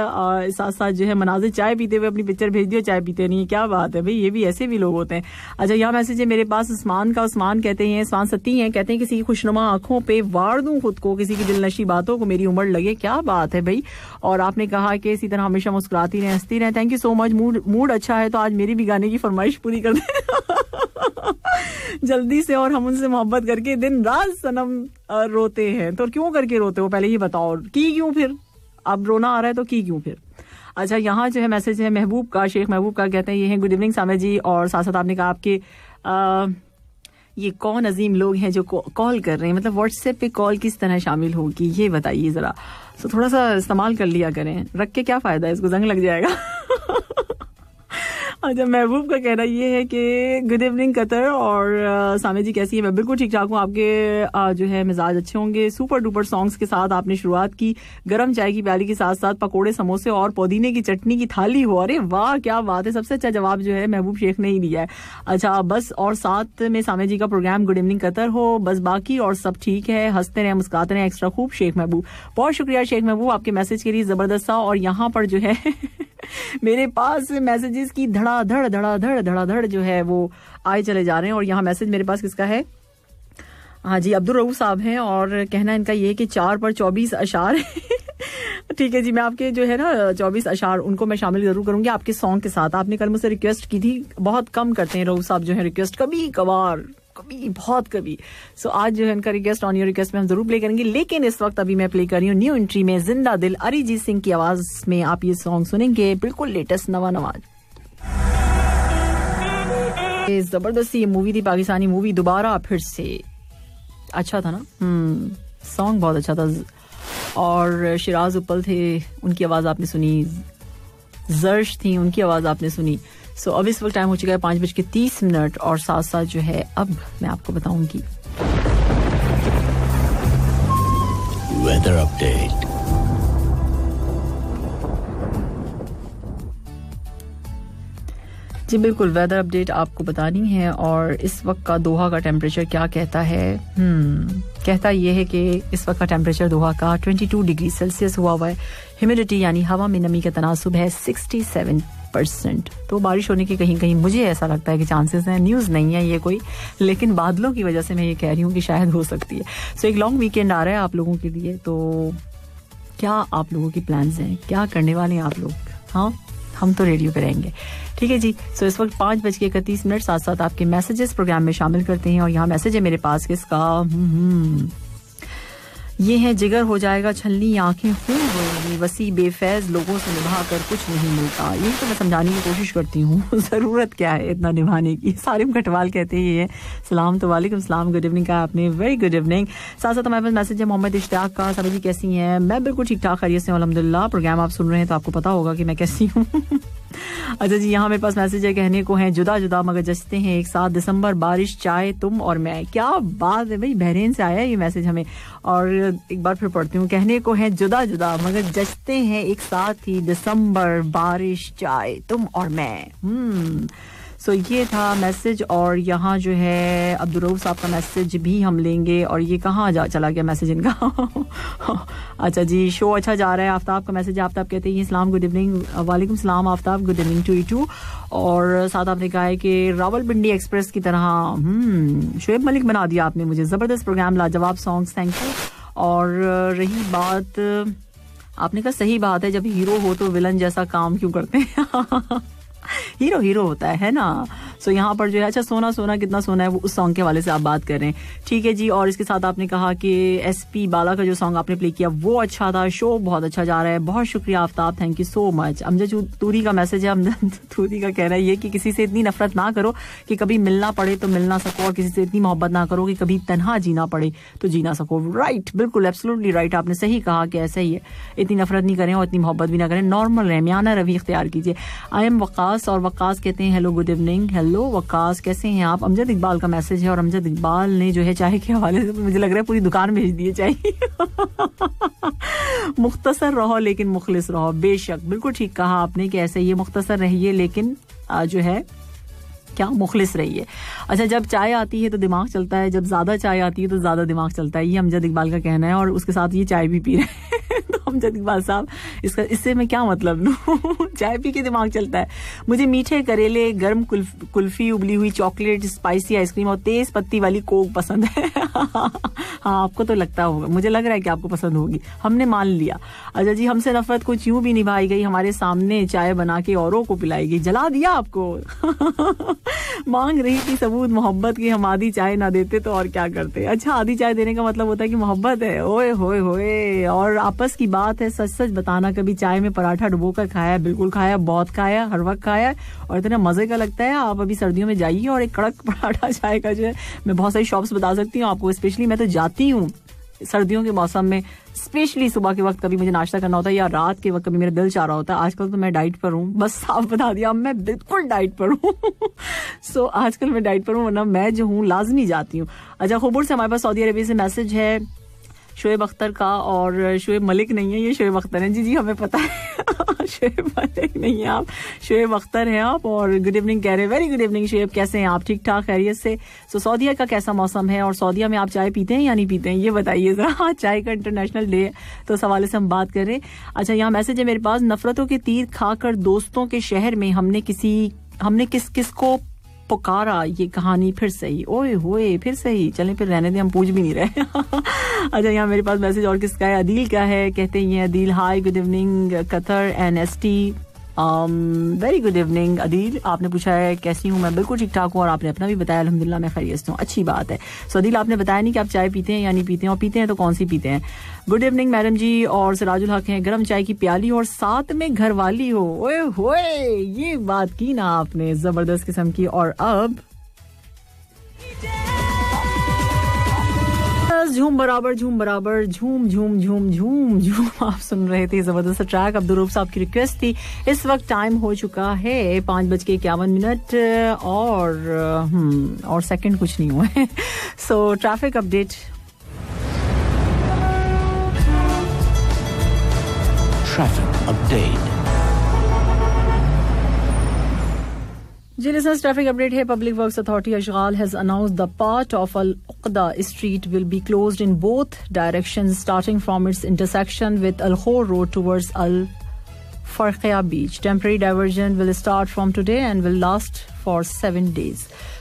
साथ साथ जो है मनाजिर चाय पीते हुए अपनी पिक्चर भेज दियो, चाय पीते नहीं. क्या बात है भाई, ये भी ऐसे भी लोग होते हैं. अच्छा, यहाँ मैसेज है मेरे पास उस्मान का. उस्मान कहते हैं, उस्मान सत्ती हैं, कहते हैं किसी की खुशनुमा आंखों पे वार दूं खुद को, किसी की दिलनशी बातों को मेरी उम्र लगे. क्या बात है भाई. और आपने कहा कि इसी तरह हमेशा मुस्कुराती रहें, हंसती रहें. Thank you so much. Mood अच्छा है तो आज मेरी भी गाने की फरमाइश पूरी कर दें जल्दी से. और हम उनसे मोहब्बत करके दिन रात सनम रोते हैं. तो क्यों करके रोते हो, पहले ये बताओ. की क्यों फिर? अब रोना आ रहा है तो की क्यों फिर? अच्छा, यहाँ जो है मैसेज है महबूब का, शेख महबूब का. कहते हैं ये है गुड इवनिंग सामे जी. और साथ साथ आपने कहा आपके ये कौन अजीम लोग हैं जो कॉल कर रहे हैं, मतलब व्हाट्सएप पे कॉल किस तरह शामिल होगी ये बताइए जरा. तो थोड़ा सा इस्तेमाल कर लिया करें, रख के क्या फायदा है, इसको जंग लग जाएगा. अच्छा, महबूब का कहना ये है कि गुड इवनिंग कतर. और सामे जी कैसी है? मैं बिल्कुल ठीक ठाक हूँ. आपके जो है मिजाज अच्छे होंगे. सुपर डुपर सॉन्ग्स के साथ आपने शुरुआत की. गरम चाय की प्याली के साथ साथ पकोड़े, समोसे और पुदीने की चटनी की थाली हो. अरे वाह, क्या बात है. सबसे अच्छा जवाब जो है महबूब शेख ने ही दिया है. अच्छा, बस और साथ में सामे जी का प्रोग्राम गुड इवनिंग कतर हो, बस बाकी और सब ठीक है. हंसते रहे, मुस्कुराते रहे, एक्स्ट्रा खूब. शेख महबूब, बहुत शुक्रिया शेख महबूब आपके मैसेज के लिए, जबरदस्त सा. और यहाँ पर जो है मेरे पास मैसेजेस की धड़ाधड़ जो है वो आए चले जा रहे हैं. और यहाँ मैसेज मेरे पास किसका है? हाँ जी, अब्दुल रऊफ साहब हैं. और कहना इनका ये कि 4 पर 24 अशार ठीक है जी, मैं आपके जो है ना 24 अशार उनको मैं शामिल जरूर करूंगी आपके सॉन्ग के साथ. आपने कल मुझसे रिक्वेस्ट की थी, बहुत कम करते हैं रऊफ साहब जो है रिक्वेस्ट, कभी कभार, कभी बहुत कभी. सो आज जो है इनका रिक्वेस्ट ऑन योर रिक्वेस्ट में हम जरूर प्ले करेंगे. लेकिन इस वक्त अभी मैं प्ले कर रही हूँ न्यू एंट्री में जिंदा दिल, अरिजीत सिंह की आवाज में आप ये सॉन्ग सुनेंगे. बिल्कुल लेटेस्ट नवा जबरदस्ती ये मूवी थी, पाकिस्तानी मूवी. दोबारा फिर से अच्छा था ना. सॉन्ग बहुत अच्छा था. और शिराज उपल थे, उनकी आवाज आपने सुनी. जर्श थी, उनकी आवाज आपने सुनी. सो अब इस वक्त टाइम हो चुका है 5:30. और साथ साथ जो है अब मैं आपको बताऊंगी वेदर अपडेट. जी बिल्कुल, वेदर अपडेट आपको बतानी है. और इस वक्त का दोहा का टेम्परेचर क्या कहता है? कहता यह है कि इस वक्त का टेम्परेचर दोहा का 22 डिग्री सेल्सियस हुआ है. ह्यूमिडिटी यानी हवा में नमी का तनासुब है 67%. तो बारिश होने के कहीं कहीं मुझे ऐसा लगता है कि चांसेस हैं. न्यूज़ नहीं है ये कोई, लेकिन बादलों की वजह से मैं ये कह रही हूँ कि शायद हो सकती है. सो एक लॉन्ग वीकेंड आ रहा है आप लोगों के लिए. तो क्या आप लोगों की प्लान्स हैं, क्या करने वाले हैं आप लोग? हाँ, हम तो रेडियो पे रहेंगे. ठीक है जी. सो इस वक्त 5:31 साथ साथ आपके मैसेजेस प्रोग्राम में शामिल करते हैं. और यहाँ मैसेज है मेरे पास किसका. ये है जिगर हो जाएगा छलनी आंखें खून रोएंगी वसी बेफैज लोगों से निभा कर कुछ नहीं मिलता. यही तो मैं समझाने की कोशिश करती हूँ. ज़रूरत क्या है इतना निभाने की. सारिम कटवाल कहते हैं सलाम. तो वालेकुम सलाम. गुड इवनिंग का आपने. Very good evening. साथ साथ हमारे पास मैसेज है मोहम्मद इश्तियाक का. सभी जी कैसी हैं. मैं बिल्कुल ठीक ठाक खैरियत से हूं अल्हम्दुलिल्लाह. प्रोग्राम आप सुन रहे हैं तो आपको पता होगा कि मैं कैसी हूँ. अच्छा जी. यहाँ मेरे पास मैसेज है कहने को है जुदा जुदा मगर जचते हैं एक साथ दिसंबर बारिश चाय तुम और मैं. क्या बात है भाई. बहरीन से आया ये मैसेज हमें. और एक बार फिर पढ़ती हूँ. कहने को है जुदा जुदा मगर जचते हैं एक साथ ही दिसंबर बारिश चाय तुम और मैं. सो ये था मैसेज. और यहाँ जो है अब्दुल रऊफ साहब का मैसेज भी हम लेंगे. और ये कहाँ चला गया मैसेज इनका. अच्छा जी. शो अच्छा जा रहा है. आफ्ताब का मैसेज. आफ्ताब कहते हैं सलाम गुड इवनिंग. वालेकुम सलाम Aftab. Good evening to you too. और साथ आपने कहा है कि रावलपिंडी एक्सप्रेस की तरह शोएब मलिक बना दिया आपने मुझे. ज़बरदस्त प्रोग्राम लाजवाब सॉन्ग्स. Thank you. और रही बात आपने कहा सही बात है जब हीरो हो तो विलन जैसा काम क्यों करते हैं. हीरो हीरो होता है ना. सो यहाँ पर जो है अच्छा सोना सोना कितना सोना है वो उस सॉन्ग के हवाले से आप बात कर रहे हैं. ठीक है जी. और इसके साथ आपने कहा कि SP बाला का जो सॉन्ग आपने प्ले किया वो अच्छा था. शो बहुत अच्छा जा रहा है. बहुत शुक्रिया Aftab. Thank you so much. Amjad Turi का मैसेज है. अमजद तूरी का कहना है ये कि किसी से इतनी नफरत ना करो कि कभी मिलना पड़े तो मिल ना सको और किसी से इतनी मोहब्बत ना करो कि कभी तन्हा जीना पड़े तो जी ना सको. राइट. बिल्कुल एब्सोल्युटली राइट. आपने सही कहा कि ऐसा ही है. इतनी नफरत नहीं करें और इतनी मोहब्बत भी ना करें. नॉर्मल रहें. मियाना रवि इख्तियार कीजिए. I am Waqas. और वकास कहते हैं hello good evening. Hello Waqas कैसे हैं आप. अमजद इकबाल का मैसेज है. और अमजद इकबाल ने जो है चाय के हवाले से मुझे लग रहा है पूरी दुकान भेज दी है चाय. मुख्तसर रहो लेकिन मुखलिस रहो. बेशक बिल्कुल ठीक कहा आपने कि ऐसे ये मुख्तसर रहिए लेकिन जो है क्या मुखलिस रहिए. अच्छा जब चाय आती है तो दिमाग चलता है. जब ज्यादा चाय आती है तो ज्यादा दिमाग चलता है. ये अमजद इकबाल का कहना है. और उसके साथ ये चाय भी पी रहे हैं. तो अमजद इकबाल साहब इससे मैं क्या मतलब लूं. चाय पी के दिमाग चलता है. मुझे मीठे करेले गर्म कुल्फी उबली हुई चॉकलेट स्पाइसी आइसक्रीम और तेज पत्ती वाली कोक पसंद है. हाँ आपको तो लगता होगा. मुझे लग रहा है कि आपको पसंद होगी. हमने मान लिया. अच्छा जी. हमसे नफरत कुछ यूं भी निभाई गई. हमारे सामने चाय बना के औरों को पिलाई गई. जला दिया आपको. मांग रही थी सबूत मोहब्बत की. हम आधी चाय ना देते तो और क्या करते. अच्छा आधी चाय देने का मतलब होता है कि मोहब्बत है. ओए होए होए. और आपस की बात है. सच सच बताना कभी चाय में पराठा डुबो कर खाया. बिल्कुल खाया. बहुत खाया. हर वक्त खाया. और इतना मजे का लगता है. आप अभी सर्दियों में जाइए और एक कड़क पराठा चाय का जो है मैं बहुत सारी शॉप्स बता सकती हूँ आपको. स्पेशली मैं तो जाती हूँ सर्दियों के मौसम में. स्पेशली सुबह के वक्त कभी मुझे नाश्ता करना होता है या रात के वक्त कभी मेरा दिल चाह रहा होता है. आजकल तो मैं डाइट पर हूँ. बस साफ बता दिया. मैं बिल्कुल डाइट पर हूँ. सो आजकल मैं डाइट पर हूँ वरना मैं जो हूँ लाजमी जाती हूँ. अच्छा खबर से हमारे पास सऊदी अरबिया से मैसेज है शोएब अख्तर का. और शोएब मलिक नहीं है ये शोएब अख्तर है. जी हमें पता है. शोएब मलिक नहीं है आप. शोएब अख्तर हैं आप. और गुड इवनिंग कह रहे हैं. Very good evening Shoaib. कैसे हैं आप. ठीक ठाक खैरियत से. सो सऊदीया का कैसा मौसम है. और सऊदीया में आप चाय पीते हैं या नहीं पीते हैं ये बताइए जरा. चाय का इंटरनेशनल डे है तो इस हवाले से हम बात कर रहे हैं. अच्छा यहाँ मैसेज है मेरे पास. नफरतों के तीर खाकर दोस्तों के शहर में हमने किस को पुकारा. ये कहानी फिर सही. ओए होए फिर सही. चलें फिर रहने दें. हम पूछ भी नहीं रहे. अच्छा यहाँ मेरे पास मैसेज और किसका है. अदील का है. कहते हैं Adeel hi good evening Qatar and ST. Very good evening Adeel. आपने पूछा है कैसी हूँ. मैं बिल्कुल ठीक ठाक हूँ. और आपने अपना भी बताया अल्हम्दुलिल्लाह मैं खैरियत से हूँ. अच्छी बात है. सो अदील आपने बताया नहीं कि आप चाय पीते हैं या नहीं पीते हैं. और पीते हैं तो कौन सी पीते हैं. गुड इवनिंग मैडम जी. और सिराजुल हक हैं. गर्म चाय की प्याली और साथ में घरवाली हो. ओए होए ये बात की ना आपने जबरदस्त किस्म की. और अब झूम बराबर झूम झूम आप सुन रहे थे. जबरदस्त ट्रैक अब्दुल रऊफ साहब की रिक्वेस्ट थी. इस वक्त टाइम हो चुका है 5:51 और सेकंड कुछ नहीं हुआ है. So traffic update. Traffic update. जी लिसनर्स ट्रैफिक अपडेट है. Public works authority Ashghal has announced the part of Al Uqda street will be closed in both directions starting from its intersection with Al Khor road towards Al Farkhiya beach. Temporary diversion will start from today and will last for 7 days.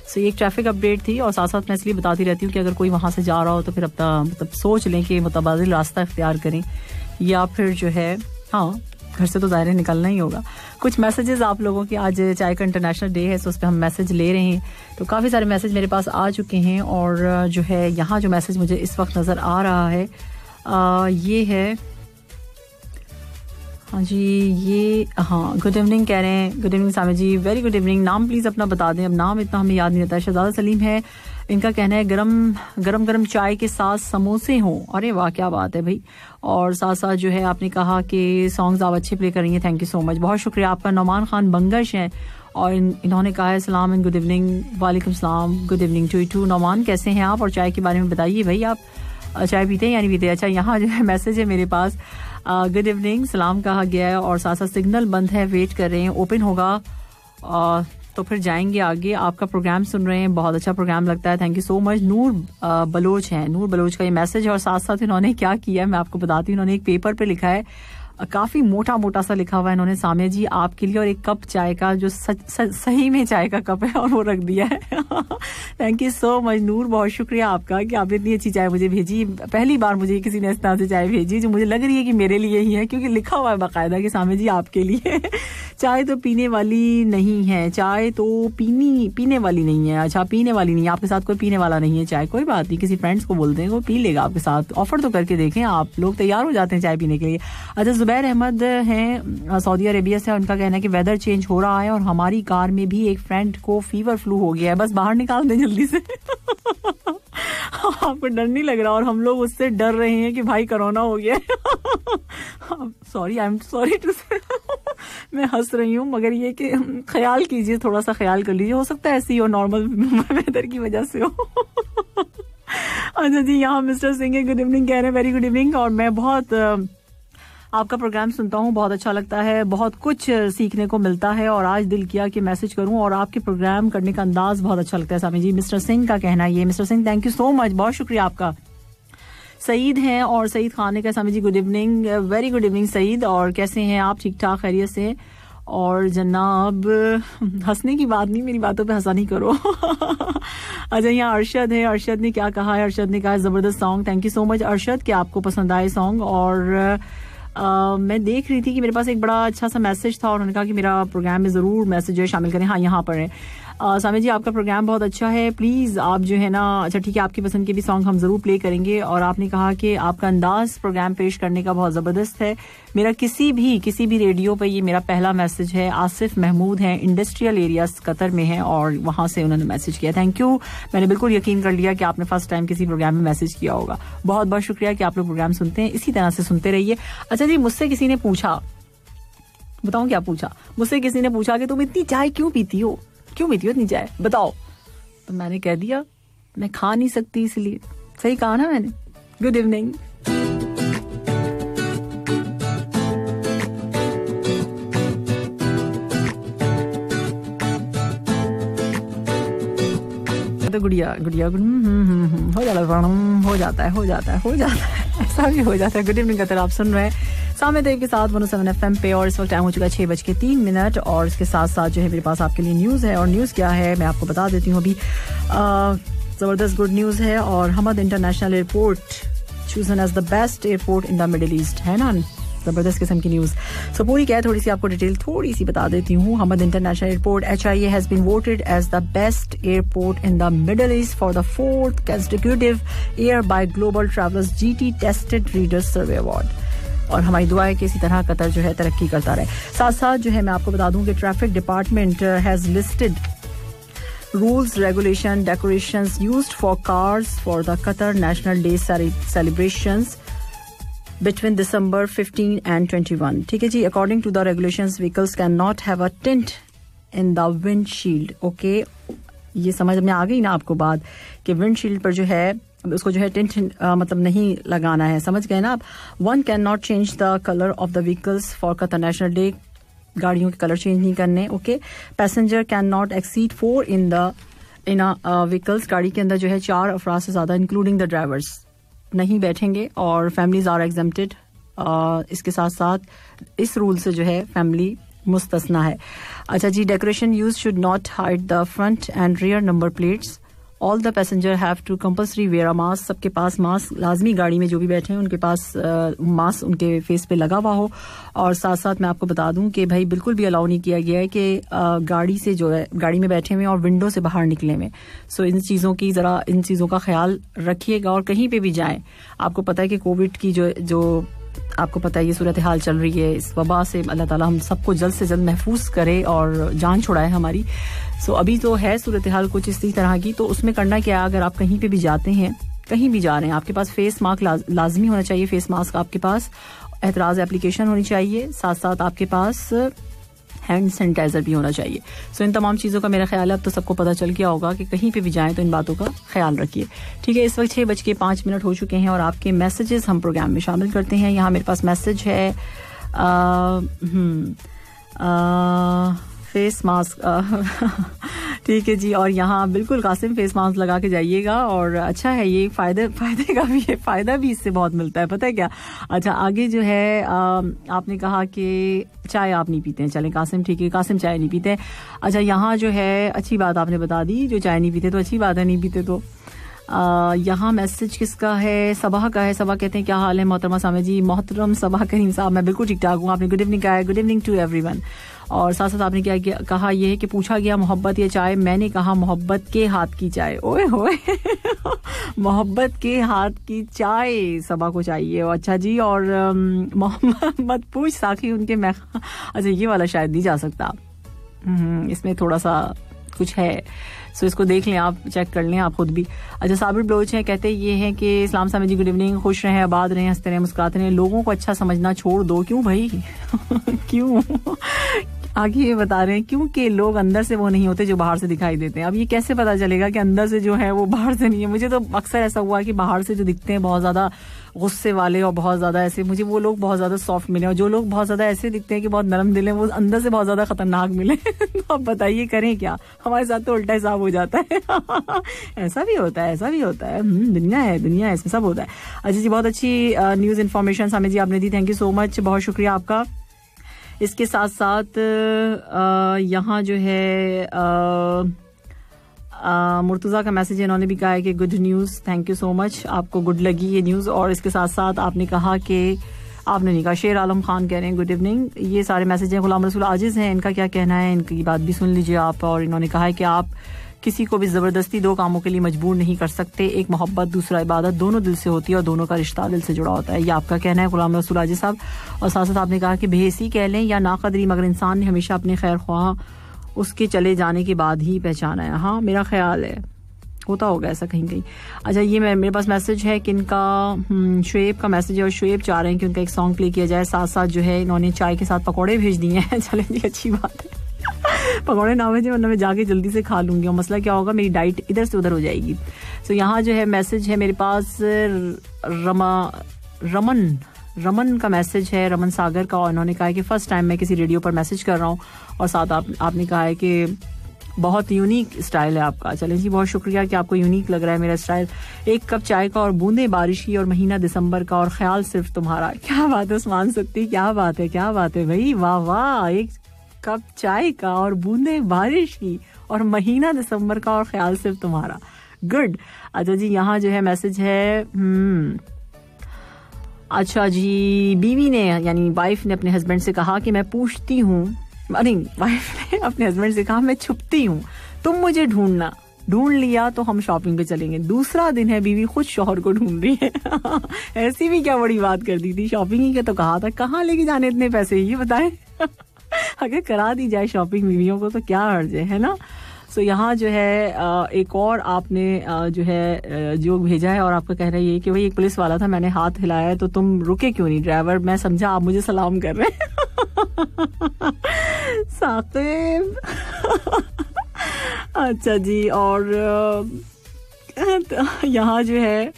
So ये एक traffic update थी. और साथ साथ मैं इसलिए बताती रहती हूँ कि अगर कोई वहां से जा रहा हो तो फिर अपना मतलब सोच लें कि मुतबादिल रास्ता इख्तियार करें या फिर जो है हाँ घर से तो ज़ाहिर निकलना ही होगा. कुछ मैसेजेस आप लोगों की, आज चाय का इंटरनेशनल डे है, तो उस पर हम मैसेज ले रहे हैं. तो काफ़ी सारे मैसेज मेरे पास आ चुके हैं और जो है यहाँ जो मैसेज मुझे इस वक्त नज़र आ रहा है ये है, हाँ जी, ये हाँ, गुड इवनिंग कह रहे हैं. गुड इवनिंग सामिया जी, वेरी गुड इवनिंग. नाम प्लीज़ अपना बता दें, अब नाम इतना हमें याद नहीं रहता है. शहजादा सलीम है, इनका कहना है गरम चाय के साथ समोसे हों. अरे वाह, क्या बात है भाई. और साथ साथ जो है आपने कहा कि सॉन्ग्स आप अच्छे प्ले कर रही हैं. थैंक यू सो मच, बहुत शुक्रिया आपका. नौमान खान बंगश हैं और इन्होंने कहा है सलाम एंड गुड इवनिंग. वालेकुम सलाम, good evening to you too. Nauman कैसे हैं आप, और चाय के बारे में बताइए भाई, आप चाय पीते हैं या नहीं पीते. अच्छा, यहाँ जो है मैसेज है मेरे पास, गुड इवनिंग, सलाम कहा गया है और साथ साथ सिग्नल बंद है, वेट कर रहे हैं, ओपन होगा तो फिर जाएंगे आगे. आपका प्रोग्राम सुन रहे हैं, बहुत अच्छा प्रोग्राम लगता है. Thank you so much. Noor Baloch हैं, नूर बलोच का ये मैसेज है और साथ साथ इन्होंने क्या किया है मैं आपको बताती हूँ. इन्होंने एक पेपर पे लिखा है, काफी मोटा सा लिखा हुआ है इन्होंने, सामिया जी आपके लिए, और एक कप चाय का जो सही में चाय का कप है और वो रख दिया है. थैंक यू सो मच नूर, बहुत शुक्रिया आपका कि आपने इतनी अच्छी चाय मुझे भेजी. पहली बार मुझे किसी ने इस तरह से चाय भेजी जो मुझे लग रही है कि मेरे लिए ही है, क्योंकि लिखा हुआ है बाकायदा कि सामिया जी आपके लिए. चाय तो पीने वाली नहीं है, चाय तो पीने वाली नहीं है. अच्छा, पीने वाली नहीं है, आपके साथ कोई पीने वाला नहीं है चाय, कोई बात नहीं, किसी फ्रेंड्स को बोलते हैं वो पी लेगा आपके साथ. ऑफर तो करके देखें, आप लोग तैयार हो जाते हैं चाय पीने के लिए. अच्छा, जुबैर अहमद हैं सऊदी अरेबिया से, उनका कहना है कि वेदर चेंज हो रहा है और हमारी कार में भी एक फ्रेंड को फीवर फ्लू हो गया है, बस बाहर निकाल दें जल्दी से. आपको डर नहीं लग रहा, और हम लोग उससे डर रहे हैं कि भाई कोरोना हो गया. Sorry, I am sorry to say. मैं हंस रही हूँ, मगर ये कि ख्याल कीजिए, थोड़ा सा ख्याल कर लीजिए, हो सकता है ऐसी हो, नॉर्मल वेदर की वजह से हो. अच्छा जी, यहाँ मिस्टर सिंह गुड इवनिंग कह रहे हैं, वेरी गुड इवनिंग. और मैं बहुत आपका प्रोग्राम सुनता हूँ, बहुत अच्छा लगता है, बहुत कुछ सीखने को मिलता है, और आज दिल किया कि मैसेज करूँ, और आपके प्रोग्राम करने का अंदाज बहुत अच्छा लगता है सामी जी. मिस्टर सिंह का कहना है ये. Mister Singh, thank you so much, बहुत शुक्रिया आपका. सईद हैं और सईद खान ने कहा Sami ji good evening, very good evening Saeed, और कैसे हैं आप, ठीक ठाक खैरियत से. और जनाब, हंसने की बात नहीं, मेरी बातों पे हंसा नहीं करो. अच्छा, यहाँ अरशद है, अरशद ने क्या कहा है, अरशद ने कहा जबरदस्त song. Thank you so much Arshad कि आपको पसंद आए सॉन्ग. और मैं देख रही थी कि मेरे पास एक बड़ा अच्छा सा मैसेज था और उन्होंने कहा कि मेरा प्रोग्राम में ज़रूर मैसेज शामिल करें. हाँ, यहाँ पर है. सामी जी आपका प्रोग्राम बहुत अच्छा है, प्लीज़ आप जो है ना, अच्छा ठीक है, आपकी पसंद के भी सॉन्ग हम ज़रूर प्ले करेंगे. और आपने कहा कि आपका अंदाज़ प्रोग्राम पेश करने का बहुत ज़बरदस्त है. मेरा किसी भी रेडियो पर ये मेरा पहला मैसेज है. आसिफ महमूद हैं, इंडस्ट्रियल एरियाज कतर में हैं, और वहाँ से उन्होंने मैसेज किया. थैंक यू, मैंने बिल्कुल यकीन कर लिया कि आपने फर्स्ट टाइम किसी प्रोग्राम में मैसेज किया होगा. बहुत बहुत शुक्रिया कि आप लोग प्रोग्राम सुनते हैं, इसी तरह से सुनते रहिए. अच्छा जी, मुझसे किसी ने पूछा, बताऊँ क्या पूछा, मुझसे किसी ने पूछा कि तुम इतनी चाय क्यों पीती हो इतनी चाय, बताओ. तो मैंने कह दिया मैं खा नहीं सकती, इसलिए. सही कहा ना मैंने. Good evening. तो गुड़िया हो जाता है ऐसा भी हो जाता है. गुड इवनिंग कतर आप सुन रहे हैं सामने देव के साथ 107 FM पे, और इस वक्त टाइम हो चुका 6:03. और इसके साथ साथ जो है मेरे पास आपके लिए न्यूज़ है, और न्यूज़ क्या है मैं आपको बता देती हूँ. अभी ज़बरदस्त गुड न्यूज़ है. और Hamad international airport chosen as the best airport in the Middle East, है ना, ज़बरदस्त किस्म की न्यूज़. सो पूरी क्या है, थोड़ी सी आपको डिटेल थोड़ी सी बता देती हूँ. Hamad international airport HIA has been voted as the best airport in the Middle East for the 4th consecutive year by Global Travelers GT Tested Readers Survey Award. और हमारी दुआ है कि इसी तरह कतर जो है तरक्की करता रहे. साथ साथ जो है मैं आपको बता दूं कि traffic department has listed rules, regulation, decorations used for cars for the Qatar National Day celebrations between December 15 and 21. ठीक है जी. According to the regulations, vehicles cannot have a tint in the windshield. Okay, ये समझ में आ गई ना आपको बात कि विंडशील्ड पर जो है उसको जो है टिंट मतलब नहीं लगाना है, समझ गए ना आप. One can not change the colour of the vehicles for Qatar national day, गाड़ियों के कलर चेंज नहीं करने. Okay, passenger can not exceed 4 in vehicles, गाड़ी के अंदर जो है 4 अफराद से ज्यादा इंक्लूडिंग द ड्राइवर्स नहीं बैठेंगे, और फैमिलीज आर एग्जेम्प्टेड. इसके साथ साथ इस रूल से जो है फैमिली मुस्तस्ना है. अच्छा जी, decoration use should not hide the front and rear number plates all the passenger have to compulsory wear a mask. सबके पास मास्क लाजमी, गाड़ी में जो भी बैठे हैं उनके पास मास्क उनके फेस पे लगा हुआ हो. और साथ साथ मैं आपको बता दूं कि भाई बिल्कुल भी अलाउ नहीं किया गया है कि गाड़ी से जो है, गाड़ी में बैठे हुए और विंडो से बाहर निकले हुए. सो इन चीज़ों का ख्याल रखिएगा. और कहीं पे भी जाएं, आपको पता है कि कोविड की जो आपको पता है ये सूरत हाल चल रही है, इस वबा से अल्लाह ताला हम सबको जल्द से जल्द महफूज करे और जान छुड़ाए हमारी. सो अभी तो है सूरत हाल कुछ इसी तरह की, तो उसमें करना क्या है, अगर आप कहीं पे भी जाते हैं, कहीं भी जा रहे हैं, आपके पास फेस मास्क लाजमी होना चाहिए. फेस मास्क आपके पास, एतराज़ एप्लीकेशन होनी चाहिए, साथ साथ आपके पास हैंड सैनिटाइजर भी होना चाहिए. सो इन तमाम चीज़ों का मेरा ख्याल है अब तो सबको पता चल गया होगा कि कहीं पे भी जाएं तो इन बातों का ख्याल रखिए. ठीक है, इस वक्त 6:05 हो चुके हैं और आपके मैसेजेस हम प्रोग्राम में शामिल करते हैं. यहाँ मेरे पास मैसेज है फेस मास्क ठीक है जी. और यहाँ बिल्कुल कासिम फेस मास्क लगा के जाइएगा. और अच्छा है, ये फायदे का भी है, फायदा भी इससे बहुत मिलता है, पता है क्या. अच्छा, आगे जो है आपने कहा कि चाय आप नहीं पीते हैं. चलें कासिम, ठीक है, कासिम चाय नहीं पीते. अच्छा, यहाँ जो है अच्छी बात आपने बता दी, जो चाय नहीं पीते तो अच्छी बात है, नहीं पीते तो. यहाँ मैसेज किसका है, सबा का है. सबा कहते हैं क्या हाल है मोहतरमा सामे जी. मोहतरम सबा करीम साहब, मैं बिल्कुल ठीक ठाक हूँ. आपने गुड इवनिंग कहा है. Good evening to everyone. और साथ साथ आपने क्या कहा, ये है कि पूछा गया मोहब्बत या चाय, मैंने कहा मोहब्बत के हाथ की चाय. ओए होए मोहब्बत के हाथ की चाय सबा को चाहिए. अच्छा जी. और मोहम्मद मत पूछ साखी उनके मैं अच्छा, ये वाला शायद नहीं जा सकता, इसमें थोड़ा सा कुछ है. सो इसको देख लें आप, चेक कर लें आप खुद भी. अच्छा, साबिर ब्लोच हैं, कहते ये हैं कि इस्लाम सामे जी गुड इवनिंग, खुश रहें, आबाद रहें, हंसते रहें, मुस्कुराते रहें, लोगों को अच्छा समझना छोड़ दो. क्यों भाई क्यों आगे ये बता रहे हैं क्योंकि लोग अंदर से वो नहीं होते जो बाहर से दिखाई देते हैं. अब ये कैसे पता चलेगा कि अंदर से जो है वो बाहर से नहीं है. मुझे तो अक्सर ऐसा हुआ कि बाहर से जो दिखते हैं बहुत ज्यादा गुस्से वाले और बहुत ज्यादा ऐसे, मुझे वो लोग बहुत ज्यादा सॉफ्ट मिले. और जो लोग बहुत ज्यादा ऐसे दिखते हैं कि बहुत नरम दिल है, वो अंदर से बहुत ज्यादा खतरनाक मिले. तो अब बताइए करें क्या. हमारे साथ तो उल्टा हिसाब हो जाता है. ऐसा भी होता है, ऐसा भी होता है. दुनिया है, दुनिया है, इसमें सब होता है. अच्छा जी, बहुत अच्छी न्यूज इन्फॉर्मेशन सामे जी आपने दी, थैंक यू सो मच, बहुत शुक्रिया आपका. इसके साथ साथ यहाँ जो है मुर्तज़ा का मैसेज, इन्होंने भी कहा है कि good news, thank you so much, आपको गुड लगी ये न्यूज़. और इसके साथ साथ आपने कहा कि आपने नहीं कहा, शेर आलम खान कह रहे हैं गुड इवनिंग. ये सारे मैसेज हैं. गुलाम रसूल आजिज़ हैं, इनका क्या कहना है, इनकी बात भी सुन लीजिए आप. और इन्होंने कहा है कि आप किसी को भी ज़बरदस्ती दो कामों के लिए मजबूर नहीं कर सकते. एक मोहब्बत, दूसरा इबादत, दोनों दिल से होती है और दोनों का रिश्ता दिल से जुड़ा होता है. ये आपका कहना है गुलाम रसूल आजिज़ साहब. और साथ साथ आपने कहा कि बेहसी कह लें या नाकदरी, मगर इंसान ने हमेशा अपने खैर ख्वाह उसके चले जाने के बाद ही पहचाना है. हाँ, मेरा ख्याल है होता होगा ऐसा कहीं कहीं. अच्छा, ये मेरे पास मैसेज है कि इनका शुएब का मैसेज है और शुएब चाह रहे हैं कि उनका एक सॉन्ग प्ले किया जाए. साथ साथ जो है इन्होंने चाय के साथ पकौड़े भेज दिए हैं. चलें जी, अच्छी बात है. पकौड़े ना भेजे वरना मैं जाके जल्दी से खा लूंगी और मसला क्या होगा, मेरी डाइट इधर से उधर हो जाएगी. सो यहाँ जो है मैसेज है मेरे पास रमन का मैसेज है, रमन सागर का. और इन्होंने कहा है कि फर्स्ट टाइम मैं किसी रेडियो पर मैसेज कर रहा हूँ. और साथ आपने कहा है कि बहुत यूनिक स्टाइल है आपका. चलें जी, बहुत शुक्रिया कि आपको यूनिक लग रहा है मेरा स्टाइल. एक कप चाय का और बूंदे बारिश की और महीना दिसंबर का और ख्याल सिर्फ तुम्हारा. क्या बात है उस्मान सत्ती, क्या बात है, क्या बात है भाई, वाह वाह. एक कप चाय का और बूंदे बारिश की और महीना दिसंबर का और ख्याल सिर्फ तुम्हारा, गुड. अच्छा जी, यहाँ जो है मैसेज है अच्छा जी, बीवी ने यानी वाइफ ने अपने हस्बैंड से कहा कि मैं पूछती हूँ, नहीं वाइफ ने अपने हस्बैंड से कहा मैं छुपती हूँ, तुम मुझे ढूंढना. ढूंढ लिया तो हम शॉपिंग पे चलेंगे. दूसरा दिन है बीवी खुद शौहर को ढूंढ रही है. ऐसी भी क्या बड़ी बात कर दी थी, शॉपिंग ही के तो कहा था, कहाँ लेके जाने इतने पैसे, ये बताएं. अगर करा दी जाए शॉपिंग बीवियों को तो क्या हर्ज है ना. सो यहाँ जो है एक और आपने जो है जोक भेजा है और आपका कह रहा है कि भाई एक पुलिस वाला था, मैंने हाथ हिलाया तो तुम रुके क्यों नहीं ड्राइवर, मैं समझा आप मुझे सलाम कर रहे हैं. साकिब. अच्छा जी, और यहाँ जो है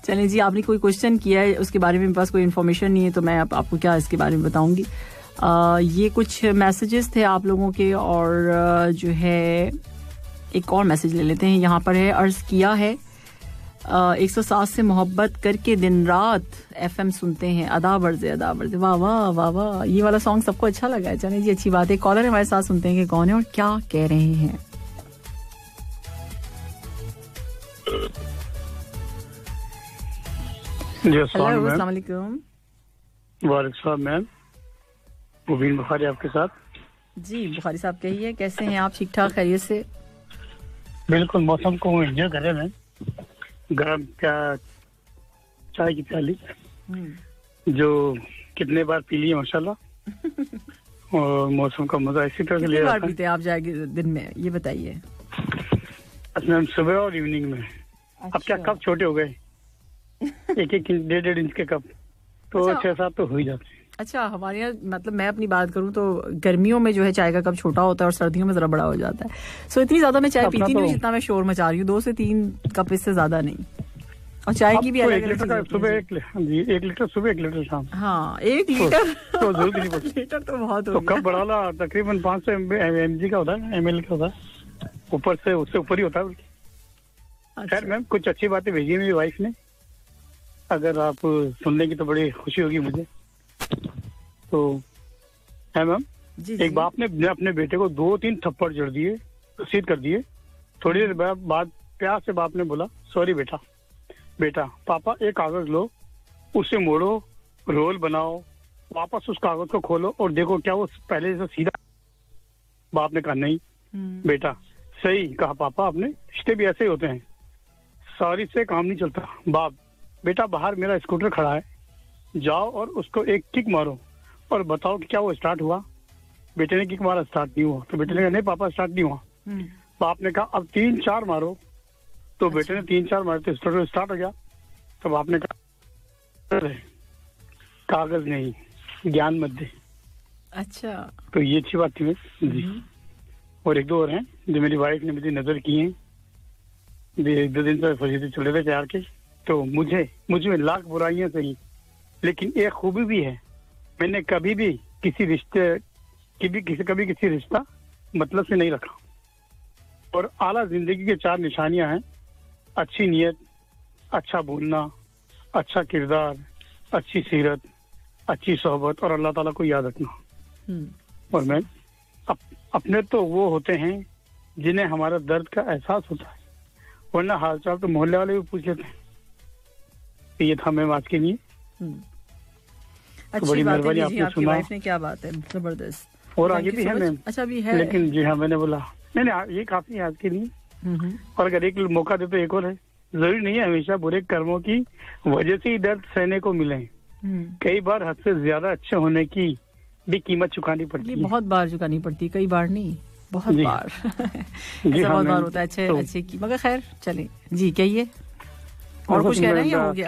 चलें जी, आपने कोई क्वेश्चन किया है उसके बारे में मेरे पास कोई इन्फॉर्मेशन नहीं है तो मैं आपको क्या इसके बारे में बताऊंगी. ये कुछ मैसेजेस थे आप लोगों के. और जो है एक और मैसेज ले लेते हैं. यहाँ पर है, अर्ज किया है 107 से मोहब्बत करके दिन रात FM सुनते हैं, अदा बरजे अदा बरजे. वाह वाह वाह वाह, ये वाला सॉन्ग सबको अच्छा लगा है. चलें जी, अच्छी बात है. कॉलर हमारे साथ सुनते हैं कि कौन है और क्या कह रहे हैं. हेलो, अस्सलाम वालेकुम। वालेकुम सलाम मैम, मुबीन बुखारी आपके साथ। जी बुखारी साहब कहिए, कैसे हैं आप? ठीक ठाक, खैरियत से? बिल्कुल, मौसम को एंजॉय कर रहे हैं। गरम क्या चाय की प्याली जो कितने बार पी लिए माशाल्लाह। और मौसम का मजा इसी तरह से ले बार पीते हैं आप जाएंगे दिन में, ये बताइए? मैम सुबह और इवनिंग में। अब क्या कप छोटे हो गए, एक 1.5 इंच के कप, तो 6-7 तो हो ही जाते हैं। अच्छा, हमारे यहाँ मतलब मैं अपनी बात करूं तो गर्मियों में जो है चाय का कप छोटा होता है और सर्दियों में जरा बड़ा हो जाता है। सो इतनी ज्यादा मैं चाय पीती नहीं हूँ जितना मैं शोर मचा रही हूँ। 2 से 3 कप, इससे ज्यादा नहीं। और चाय की भी अलग अलग सुबह 1 लीटर सुबह 1 लीटर शाम। हाँ, 1 लीटर तो जरूरत नहीं पड़ती। लीटर तो बहुत हो गया। कप बड़ा वाला तकरीबन 500 mg का होता है, ml का होता है, ऊपर से उससे ऊपर ही होता है। खैर मैम, कुछ अच्छी बातें भेजी है मेरी वाइफ ने, अगर आप सुन लेंगी तो बड़ी खुशी होगी मुझे। तो है मैम, एक बाप ने अपने बेटे को 2-3 थप्पड़ जड़ दिए, रसीद कर दिए। थोड़ी देर बाद प्यार से बाप ने बोला, सॉरी बेटा पापा एक कागज लो, उसे मोड़ो, रोल बनाओ, वापस उस कागज को खोलो और देखो क्या वो पहले से सीधा। बाप ने कहा नहीं बेटा, सही कहा पापा आपने, रिश्ते भी ऐसे ही होते हैं, सॉरी से काम नहीं चलता। बाप, बेटा बाहर मेरा स्कूटर खड़ा है, जाओ और उसको एक किक मारो और बताओ कि क्या वो स्टार्ट हुआ। बेटे ने किक मारा, स्टार्ट नहीं हुआ। तो बेटे ने कहा नहीं पापा स्टार्ट नहीं हुआ। बाप ने कहा अब 3-4 मारो। तो बेटे ने 3-4 मारे तो स्टार्ट हो गया। तो बाप ने कहा कागज नहीं, ज्ञान मत दे। अच्छा, तो ये अच्छी बात थी जी। और 1-2 और हैं जो मेरी वाइफ ने मुझे नजर किए हैं, 1-2 दिन से फजीते चल रहे थे प्यार के। तो मुझे लाख बुराइयां सही, लेकिन एक खूबी भी है, मैंने कभी भी किसी रिश्ता मतलब से नहीं रखा। और आला जिंदगी के 4 निशानियां हैं, अच्छी नीयत, अच्छा बोलना, अच्छा किरदार, अच्छी सीरत, अच्छी सोहबत और अल्लाह ताला को याद रखना। और मैं अपने तो वो होते हैं जिन्हें हमारा दर्द का एहसास होता है, वरना हाल चाल तो मोहल्ले वाले भी पूछ लेते हैं। ये था मैम आज के लिए। अच्छी बात है जी, आपकी वाइफ ने, क्या बात है, जबरदस्त। और आगे भी है मैम। अच्छा भी है, लेकिन जी हाँ, मैंने बोला नहीं ये काफी है आज के लिए। और अगर एक मौका दे तो एक और है। जरूरी नहीं है हमेशा बुरे कर्मों की वजह से ही दर्द सहने को मिले। कई बार हद से ज्यादा अच्छे होने की भी कीमत चुकानी पड़ती है। बहुत बार चुकानी पड़ती है, कई बार नहीं, बहुत बार। ऐसा बहुत बार होता है अच्छे की। मगर खैर चले जी, कहिए और कुछ कहना है या हो गया?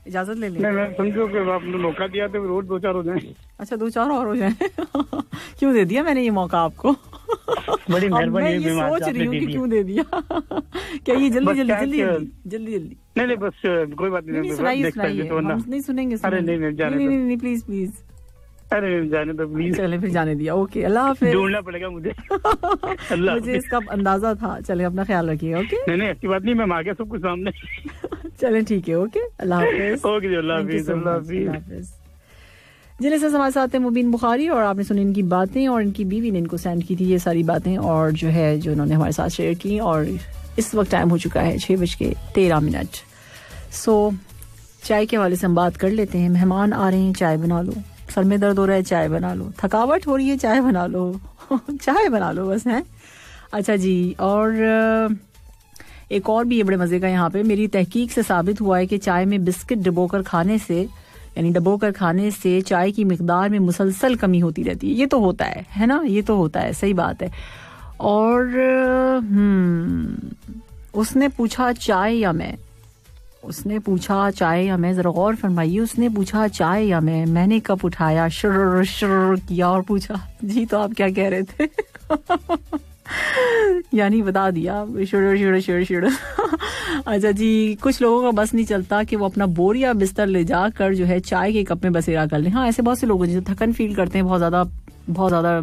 इजाजत ले लें। मैं समझो कि आपने मौका दिया तो रोज 2-4 हो जाए। अच्छा, 2-4 और हो जाए। क्यों दे दिया मैंने ये मौका आपको? बड़ी मेहरबानी। मैं ये सोच रही हूँ कि क्यों दे दिया। क्या ये जल्दी नहीं, बस कोई बात नहीं, सुनाइए। हम नहीं सुनेंगे। अरे नहीं प्लीज। अरे जाने दो प्लीज। चले फिर, जाने दिया। ओके, अल्लाह हाफिज। ढूंढना पड़ेगा मुझे। मुझे इसका अंदाजा था। चले, अपना ख्याल रखिएगा। ओके, नहीं ऐसी बात नहीं, मैं आ गया सब कुछ सामने। चले ठीक है, ओके, अल्लाह हाफिज। ओके, अल्लाह हाफिज। जिन्हें से हमारे साथ है मुबीन बुखारी, और आपने सुनी इनकी बातें, और इनकी बीवी ने इनको सेंड की थी ये सारी बातें, और जो है जो उन्होंने हमारे साथ शेयर की। और इस वक्त टाइम हो चुका है 6:13। सो चाय के हवाले से हम बात कर लेते हैं। मेहमान आ रहे हैं, चाय बना लो। सर में दर्द हो रहा है, चाय बना लो। थकावट हो रही है, चाय बना लो। चाय बना लो बस, है। अच्छा जी, और एक और भी ये बड़े मजे का यहाँ पे, मेरी तहकीक से साबित हुआ है कि चाय में बिस्किट डुबोकर खाने से चाय की मिकदार में मुसलसल कमी होती रहती है। ये तो होता है ना, ये तो होता है, सही बात है। और उसने पूछा चाय या मैं, जरा गौर फरमाइए। उसने पूछा चाय या मैंने कप उठाया, शुर किया और पूछा जी तो आप क्या कह रहे थे? यानी बता दिया शुर। अच्छा जी, कुछ लोगों का बस नहीं चलता कि वो अपना बोरिया बिस्तर ले जाकर जो है चाय के कप में बसेरा कर लें। हाँ, ऐसे बहुत से लोग जो थकन फील करते हैं, बहुत ज्यादा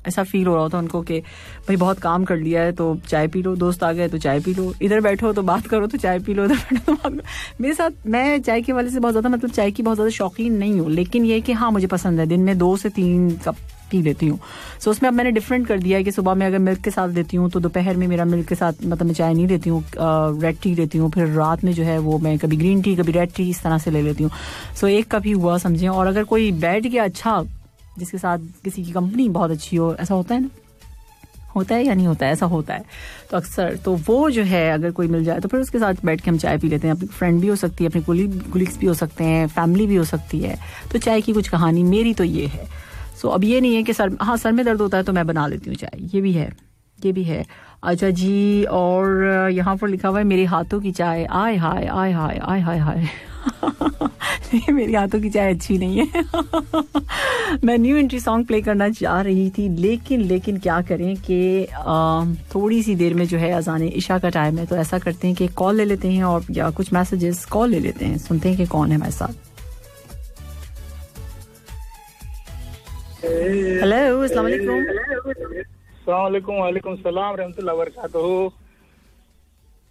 ऐसा फील हो रहा होता है उनको कि भाई बहुत काम कर लिया है तो चाय पी लो, दोस्त आ गए तो चाय पी लो, इधर बैठो तो बात करो तो चाय पी लो, इधर बैठो तो बात करो। मेरे साथ, मैं चाय के वाले से बहुत ज्यादा चाय की बहुत ज्यादा शौकीन नहीं हूँ, लेकिन ये कि हाँ मुझे पसंद है दिन में 2 से 3 कप पी लेती हूँ. सो उसमें अब मैंने डिफरेंट कर दिया है कि सुबह में अगर मिल्क के साथ लेती हूँ तो दोपहर में मेरा मिल्क के साथ मतलब मैं चाय नहीं लेती हूँ, रेड टी लेती हूँ. फिर रात में जो है वो मैं कभी ग्रीन टी कभी रेड टी इस तरह से ले लेती हूँ. सो एक कप ही हुआ समझें. और अगर कोई बैठ गया अच्छा जिसके साथ किसी की कंपनी बहुत अच्छी हो, ऐसा होता है ना, होता है या नहीं होता है, ऐसा होता है तो अक्सर, तो वो जो है अगर कोई मिल जाए तो फिर उसके साथ बैठ के हम चाय पी लेते हैं. अपनी फ्रेंड भी हो सकती है, अपनी कुलीग्स भी हो सकते हैं, फैमिली भी हो सकती है. तो चाय की कुछ कहानी मेरी तो ये है. सो अब ये नहीं है कि सर में दर्द होता है तो मैं बना लेती हूँ चाय, ये भी है. अच्छा जी, और यहाँ पर लिखा हुआ है मेरे हाथों की चाय, आय हाय आय हाय आय हाय हाय. मेरी हाथों की चाय अच्छी नहीं है. मैं न्यू एंट्री सॉन्ग प्ले करना चाह रही थी लेकिन क्या करें कि थोड़ी सी देर में जो है अज़ान इशा का टाइम है, तो ऐसा करते हैं कि कॉल ले लेते हैं और या कुछ मैसेजेस कॉल ले लेते हैं, सुनते हैं कि कौन है हमारे साथ. हेलो, अस्सलाम वालेकुम. वालेकुम सलाम रहमतुल्लाह बरकातहू.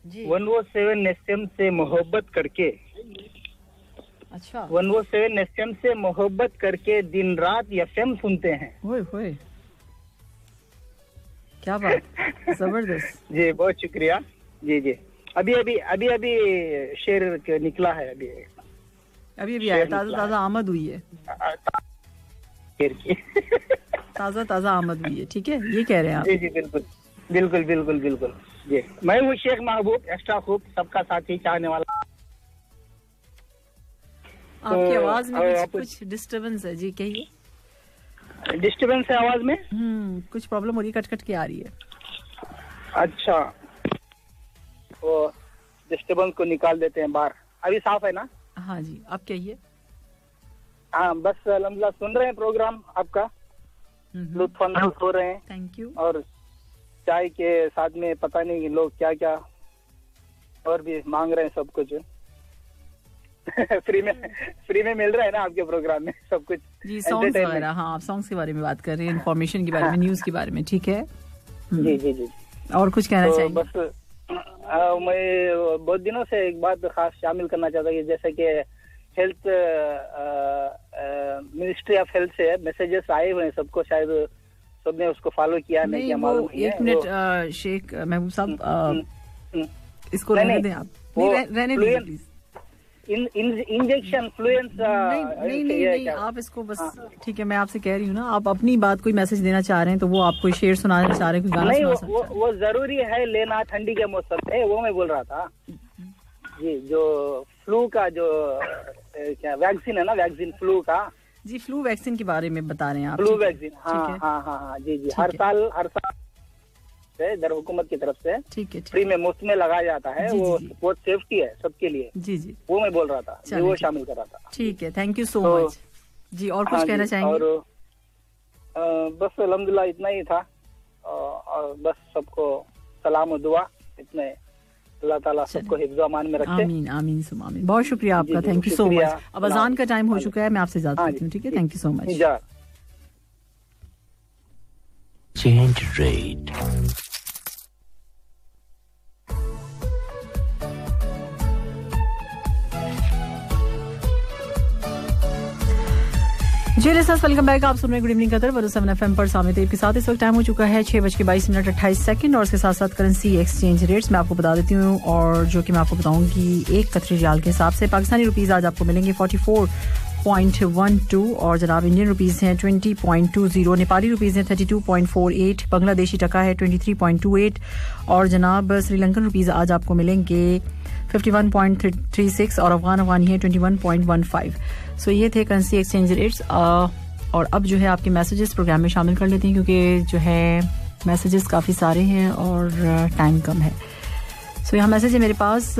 107 एफएम से मोहब्बत करके, अच्छा 107 एफएम से मोहब्बत करके दिन रात एफएम सुनते हैं. होए क्या बात, जबरदस्त. जी बहुत शुक्रिया. जी अभी शेर निकला है, अभी आया, ताज़ा आमद हुई है, शेर की ताज़ा आमद हुई है. ठीक है, ये कह रहे हैं आप. जी बिल्कुल. जी मैं हूँ शेख महबूब, एक्स्ट्रा खूब, सबका साथी, चाहने वाला. आपकी आवाज में कुछ डिस्टर्बेंस है जी, कहिए. डिस्टर्बेंस है आवाज में? कुछ प्रॉब्लम हो रही है, कट के आ रही है. अच्छा, तो डिस्टर्बेंस को निकाल देते हैं बाहर. अभी साफ है ना? हाँ जी, आप कहिए. हाँ बस अल्हम्दुलिल्लाह सुन रहे हैं प्रोग्राम आपका, लुत्फानंदोज हो रहे हैं. Thank you. और चाय के साथ में पता नहीं लोग क्या क्या और भी मांग रहे हैं, सब कुछ फ्री में मिल रहा है ना आपके प्रोग्राम में सब कुछ जी. सॉन्ग्स वगैरह, हाँ आप सॉन्ग्स के बारे में बात कर रहे हैं, इन्फॉर्मेशन के बारे में, न्यूज के बारे में. ठीक है. जी. और कुछ कहना चाहिए? बस मैं बहुत दिनों से एक बात खास शामिल करना चाहता हूँ, जैसे कि हेल्थ मिनिस्ट्री ऑफ हेल्थ से मैसेजेस आए हुए हैं सबको, शायद सबने उसको फॉलो किया नहीं किया मालूम नहीं. एक मिनट शेख महबूब साहब, इसको रहने दें आप. रहने दें प्लीज. इंजेक्शन फ्लुएंस नहीं आप इसको बस. ठीक है, मैं आपसे कह रही हूँ ना, आप अपनी बात कोई मैसेज देना चाह रहे हैं तो वो आप कोई शेर सुनाना चाह रहे हैं, कोई गाना सुना सकते हैं. वो जरूरी है लेना ठंडी के मौसम में, वो मैं बोल रहा था जी. जो फ्लू का जो क्या वैक्सीन है ना, वैक्सीन फ्लू का जी, फ्लू वैक्सीन के बारे में बता रहे हैं आप. फ्लू वैक्सीन, हाँ जी. हर साल दर हुकूमत की तरफ से ठीक है फ्री में मुफ्त में लगाया जाता है. वो बहुत सेफ्टी है सबके लिए. जी वो मैं बोल रहा था, वो शामिल कर रहा था. ठीक है, थैंक यू सो मच जी. और कुछ कहना चाहेंगे? और बस अल्हम्दुलिल्लाह इतना ही था. और बस सबको सलाम और दुआ, इतने. अल्लाह ताला सबको हिफ्ज़ अमान में रखे. आमीन आमीन सुम आमीन. बहुत शुक्रिया आपका, थैंक यू सो मच. अब अज़ान का टाइम हो चुका है, मैं आपसे इजाज़त लेती हूँ. ठीक है, thank you so much. Change rate. जी लिसनर्स, वेलकम बैक. आप सुन रहे हैं गुड इवनिंग कतर 107 FM पर सामने तेब के साथ. इस वक्त टाइम हो चुका है 6:22:28 और इसके साथ साथ करेंसी एक्सचेंज रेट्स मैं आपको बता देती हूँ, और जो कि मैं आपको बताऊंगी एक कतरी रियाल के हिसाब से. पाकिस्तानी रुपीस आज आपको मिलेंगे 44.12 और जनाब इंडियन रुपीस हैं 20.20, नेपाली रुपीस हैं 32.48, बांग्लादेशी टका है 23.28 और जनाब श्रीलंकन रुपीस आज आपको मिलेंगे 51.36 और अफगानी है 21.15. सो ये थे करेंसी एक्सचेंज रेट्स. और अब जो है आपके मैसेजेस प्रोग्राम में शामिल कर लेते हैं, क्योंकि जो है मैसेजेस काफ़ी सारे हैं और टाइम कम है. सो यहाँ मैसेज है मेरे पास.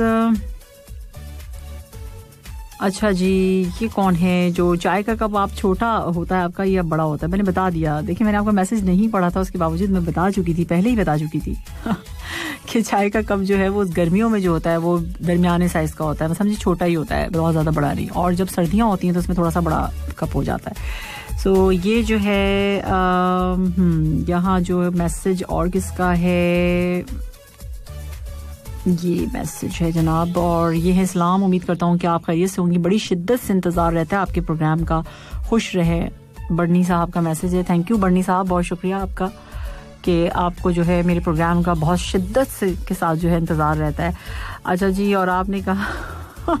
अच्छा जी, ये कौन है? जो चाय का कप आप छोटा होता है आपका या बड़ा होता है? मैंने बता दिया. देखिए मैंने आपका मैसेज नहीं पढ़ा था, उसके बावजूद मैं बता चुकी थी, पहले ही बता चुकी थी कि चाय का कप जो है वो गर्मियों में जो होता है वो दरमियाने साइज का होता है, मतलब समझिए छोटा ही होता है, बहुत ज़्यादा बड़ा नहीं. और जब सर्दियाँ होती हैं तो उसमें थोड़ा सा बड़ा कप हो जाता है. सो ये जो है यहाँ जो मैसेज और किसका है, ये मैसेज है जनाब, और ये है इस्लाम. उम्मीद करता हूँ कि आप खैरियत से होंगी. बड़ी शिद्दत से इंतज़ार रहता है आपके प्रोग्राम का. खुश रहे बर्नी साहब का मैसेज है। थैंक यू बर्नी साहब, बहुत शुक्रिया आपका कि आपको जो है मेरे प्रोग्राम का बहुत शिद्दत से के साथ जो है इंतज़ार रहता है। अच्छा जी, और आपने कहा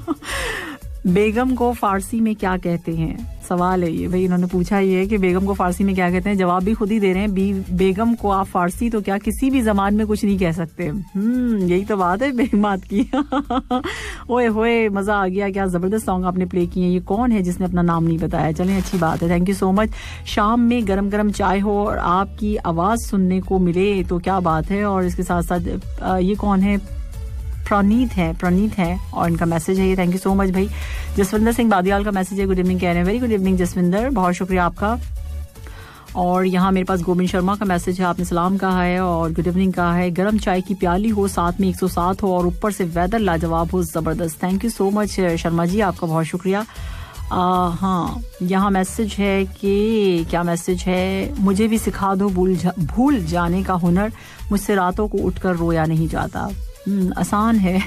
बेगम को फारसी में क्या कहते हैं, सवाल है ये भाई, इन्होंने पूछा ये है कि बेगम को फारसी में क्या कहते हैं, जवाब भी खुद ही दे रहे हैं। बेगम को आप फारसी तो क्या किसी भी जबान में कुछ नहीं कह सकते। यही तो बात है बेगमात की। ओए होए, मजा आ गया, क्या जबरदस्त सॉन्ग आपने प्ले किए। ये कौन है जिसने अपना नाम नहीं बताया? चलें, अच्छी बात है, थैंक यू सो मच। शाम में गरम गरम चाय हो और आपकी आवाज सुनने को मिले तो क्या बात है। और इसके साथ साथ ये कौन है? प्रणीत है और इनका मैसेज है ये। थैंक यू सो मच भाई। जसविंदर सिंह बादियाल का मैसेज है, गुड इवनिंग कह रहे हैं। वेरी गुड इवनिंग जसविंदर, बहुत शुक्रिया आपका। और यहाँ मेरे पास गोविंद शर्मा का मैसेज है, आपने सलाम कहा है और गुड इवनिंग कहा है। गरम चाय की प्याली हो, साथ में 107 हो और ऊपर से वेदर लाजवाब हो, जबरदस्त। Thank you so much Sharma ji, आपका बहुत शुक्रिया। हाँ, यहाँ मैसेज है कि क्या मैसेज है, मुझे भी सिखा दो भूल जाने का हुनर, मुझसे रातों को उठकर रोया नहीं जाता। आसान है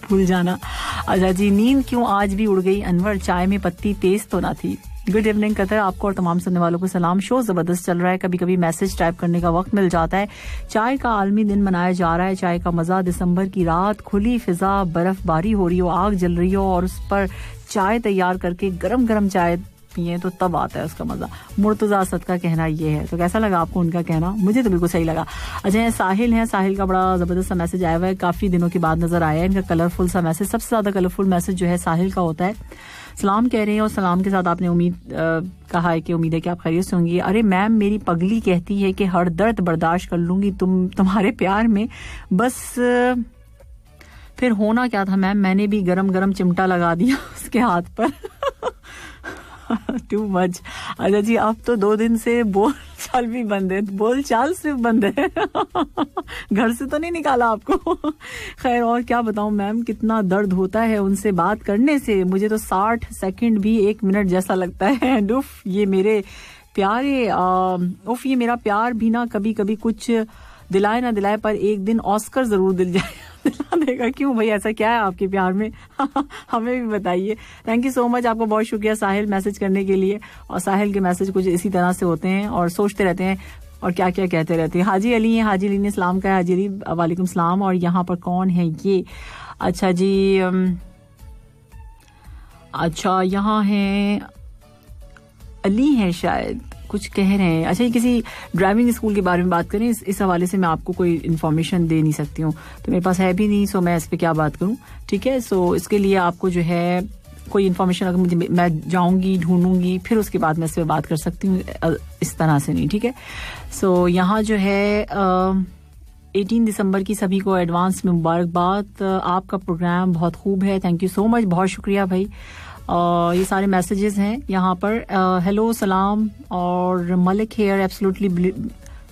भूल जाना। अच्छा जी, नींद क्यों आज भी उड़ गई अनवर, चाय में पत्ती तेज तो ना थी। गुड इवनिंग कतर, आपको और तमाम सुनने वालों को सलाम। शो जबरदस्त चल रहा है, कभी कभी मैसेज टाइप करने का वक्त मिल जाता है। चाय का आलमी दिन मनाया जा रहा है, चाय का मजा, दिसंबर की रात, खुली फिजा, बर्फबारी हो रही हो, आग जल रही हो और उस पर चाय तैयार करके गरम गरम चाय पिए तो तब आता है उसका मजा। मुर्तजा असद का कहना ये है, तो कैसा लगा आपको उनका कहना? मुझे तो बिल्कुल सही लगा। अच्छा, साहिल है, साहिल का बड़ा जबरदस्त सा मैसेज आया हुआ है, काफी दिनों के बाद नजर आया है इनका कलरफुल सा मैसेज। सबसे ज्यादा कलरफुल मैसेज जो है साहिल का होता है। सलाम कह रहे हैं और सलाम के साथ आपने कहा है कि उम्मीद है कि आप खैरियत से होंगी। अरे मैम, मेरी पगली कहती है कि हर दर्द बर्दाश्त कर लूंगी तुम्हारे प्यार में, बस फिर होना क्या था मैम, मैंने भी गरम गरम चिमटा लगा दिया उसके हाथ पर। Too much. अच्छा जी, अब तो 2 दिन से बोल चाल भी बंद है, बोल चाल सिर्फ बंद है। घर से तो नहीं निकाला आपको? खैर, और क्या बताऊं मैम, कितना दर्द होता है उनसे बात करने से, मुझे तो 60 सेकंड भी 1 मिनट जैसा लगता है। उफ, ये मेरे प्यारे उफ, ये मेरा प्यार भी ना कभी कभी कुछ दिलाए ना दिलाए पर एक दिन ऑस्कर जरूर दिला देगा। क्यों भाई, ऐसा क्या है आपके प्यार में? हमें भी बताइए। थैंक यू सो मच, आपको बहुत शुक्रिया साहिल मैसेज करने के लिए। और साहिल के मैसेज कुछ इसी तरह से होते हैं और सोचते रहते हैं और क्या क्या कहते रहते हैं। हाजी अली है, हाजी अली ने सलाम कहा। हाजी अली वालेकुम सलाम। और यहाँ पर कौन है ये? अच्छा जी, अच्छा यहाँ है अली है शायद, कुछ कह रहे हैं। अच्छा, ये किसी ड्राइविंग स्कूल के बारे में बात करें, इस हवाले से मैं आपको कोई इन्फॉर्मेशन दे नहीं सकती हूँ, तो मेरे पास है भी नहीं, सो मैं इस पे क्या बात करूँ। ठीक है, सो इसके लिए आपको जो है कोई इन्फॉर्मेशन अगर मुझे, मैं जाऊंगी ढूंढूंगी फिर उसके बाद मैं इस पे बात कर सकती हूँ, इस तरह से नहीं। ठीक है, सो यहाँ जो है 18 दिसंबर की सभी को एडवांस में मुबारकबाद। आपका प्रोग्राम बहुत खूब है, थैंक यू सो मच, बहुत शुक्रिया भाई। ये सारे मैसेजेस हैं यहाँ पर। हेलो सलाम और Malik here,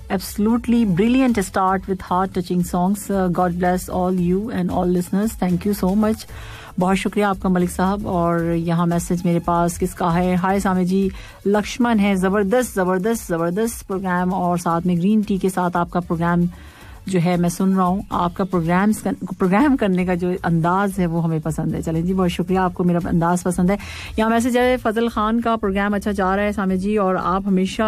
absolutely brilliant start with heart touching songs, God bless all you and all listeners, thank you so much, बहुत शुक्रिया आपका मलिक साहब। और यहाँ मैसेज मेरे पास किसका है? हाय सामे जी, लक्ष्मण है, जबरदस्त जबरदस्त जबरदस्त प्रोग्राम और साथ में ग्रीन टी के साथ आपका प्रोग्राम जो है मैं सुन रहा हूँ। आपका प्रोग्राम करने का जो अंदाज है वो हमें पसंद है। चलें जी, बहुत शुक्रिया, आपको मेरा अंदाज पसंद है। यहाँ मैसेज है, फजल खान का प्रोग्राम अच्छा जा रहा है सामे जी और आप हमेशा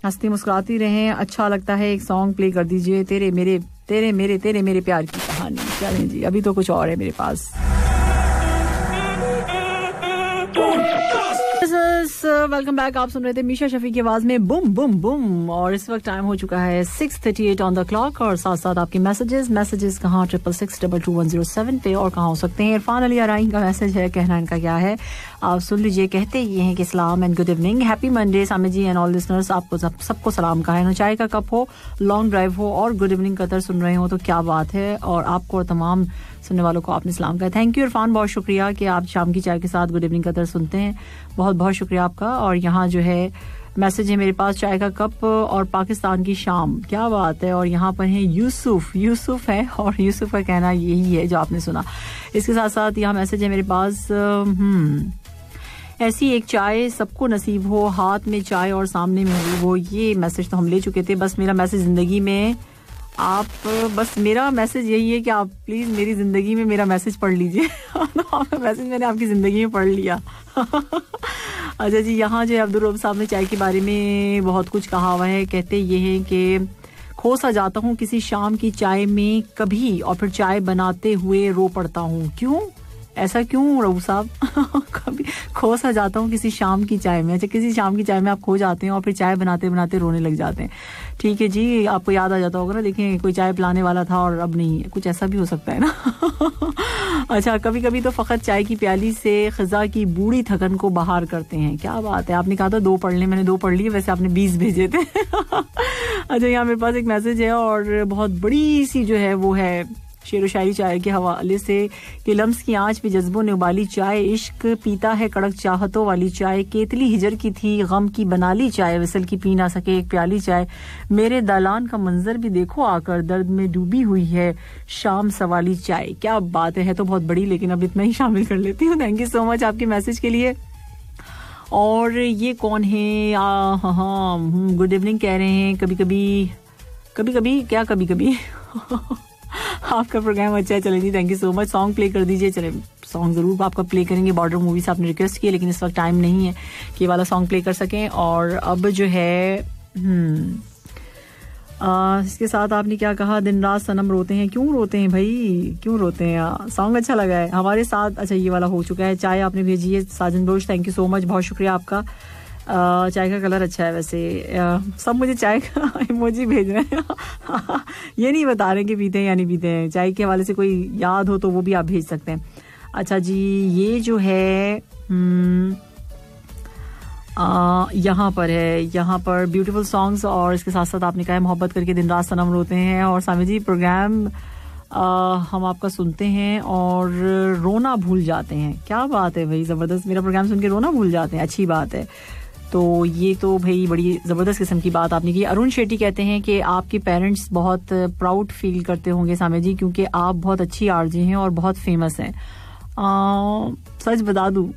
हंसती मुस्कुराती रहें, अच्छा लगता है, एक सॉन्ग प्ले कर दीजिए, तेरे मेरे प्यार की कहानी। चलें जी, अभी तो कुछ और है मेरे पास। वेलकम बैक, आप सुन रहे थे मीशा शफी की आवाज में बुम बुम बुम और इस वक्त टाइम हो चुका है 6:38 ऑन द क्लॉक और साथ साथ आपके मैसेजेस कहाँ 666-22107 पे और कहाँ हो सकते हैं। इरफान अली अराई का मैसेज है, कहना इनका क्या है आप सुन लीजिए। कहते ये हैं कि सलाम and good evening, happy Monday Sami ji and all listeners, आपको सबको सलाम कहा है। चाय का कप हो, लॉन्ग ड्राइव हो और गुड इवनिंग कतर सुन रहे हो तो क्या बात है। और आपको और तमाम सुनने वालों को आपने सलाम कहा। थैंक यू इरफान, बहुत शुक्रिया कि आप शाम की चाय के साथ गुड इवनिंग कतर सुनते हैं, बहुत बहुत शुक्रिया आपका। और यहाँ जो है मैसेज है मेरे पास, चाय का कप और पाकिस्तान की शाम, क्या बात है। और यहाँ पर है यूसुफ है और यूसुफ का कहना यही है जो आपने सुना। इसके साथ साथ यहाँ मैसेज है मेरे पास, ऐसी एक चाय सबको नसीब हो, हाथ में चाय और सामने में हो वो, ये मैसेज तो हम ले चुके थे। बस मेरा मैसेज जिंदगी में आप बस मेरा मैसेज यही है कि आप प्लीज मेरी जिंदगी में मेरा मैसेज पढ़ लीजिए। आपका मैसेज मैंने आपकी जिंदगी में पढ़ लिया। अच्छा जी, यहाँ जो अब्दुल रऊफ साहब ने चाय के बारे में बहुत कुछ कहा हुआ है। कहते ये हैं कि खो सा जाता हूँ किसी शाम की चाय में कभी, और फिर चाय बनाते हुए रो पड़ता हूँ। क्यों, ऐसा क्यों रऊफ साहब? कभी खो सा जाता हूँ किसी शाम की चाय में। अच्छा, किसी शाम की चाय में आप खो जाते हैं और फिर चाय बनाते बनाते रोने लग जाते हैं। ठीक है जी, आपको याद आ जाता होगा ना, देखें कोई चाय पिलाने वाला था और अब नहीं है, कुछ ऐसा भी हो सकता है ना। अच्छा, कभी कभी तो फकत चाय की प्याली से खिजा की बूढ़ी थकन को बाहर करते हैं। क्या बात है, आपने कहा था 2 पढ़ लें, मैंने 2 पढ़ लिए, वैसे आपने 20 भेजे थे। अच्छा, यहाँ मेरे पास एक मैसेज है और बहुत बड़ी सी जो है वो है शेर व शायरी चाय के हवाले से कि लम्स की आंच पे जज्बों ने उबाली चाय, इश्क पीता है कड़क चाहतों वाली चाय, केतली हिजर की थी गम की बना ली चाय, विसल की पी ना सके एक प्याली चाय, मेरे दालान का मंजर भी देखो आकर, दर्द में डूबी हुई है शाम सवाली चाय। क्या बात है तो बहुत बड़ी, लेकिन अब इतना ही शामिल कर लेती हूँ। थैंक यू सो मच आपके मैसेज के लिए। और ये कौन है? हाँ, गुड इवनिंग कह रहे हैं। कभी कभी क्या कभी कभी आपका प्रोग्राम अच्छा है। चलें जी, thank you so much. Song play कर दीजिए। चले, सॉन्ग जरूर आपका प्ले करेंगे। बॉर्डर मूवी से आपने रिक्वेस्ट किया, लेकिन इस वक्त टाइम नहीं है कि ये वाला सॉन्ग प्ले कर सकें। और अब जो है इसके साथ आपने क्या कहा? दिन रात सनम रोते हैं। क्यों रोते हैं भाई, क्यों रोते हैं? सॉन्ग अच्छा लगा है हमारे साथ। अच्छा, ये वाला हो चुका है। चाय आपने भेजी है साजन दोष, थैंक यू सो मच, बहुत शुक्रिया आपका। चाय का कलर अच्छा है वैसे। सब मुझे चाय का इमोजी भेज रहे हैं। ये नहीं बता रहे कि पीते हैं या नहीं पीते हैं। चाय के हवाले से कोई याद हो तो वो भी आप भेज सकते हैं। अच्छा जी, ये जो है यहाँ पर है, यहाँ पर ब्यूटीफुल सॉन्ग्स, और इसके साथ साथ आपने कहा है मोहब्बत करके दिन रात सनम रोते हैं। और सामी जी, प्रोग्राम हम आपका सुनते हैं और रोना भूल जाते हैं। क्या बात है भाई, ज़बरदस्त। मेरा प्रोग्राम सुन के रोना भूल जाते हैं, अच्छी बात है। तो ये तो भाई बड़ी ज़बरदस्त किस्म की बात आपने की। अरुण शेट्टी कहते हैं कि आपके पेरेंट्स बहुत प्राउड फील करते होंगे सामे जी, क्योंकि आप बहुत अच्छी आरजे हैं और बहुत फेमस हैं। सच बता दूं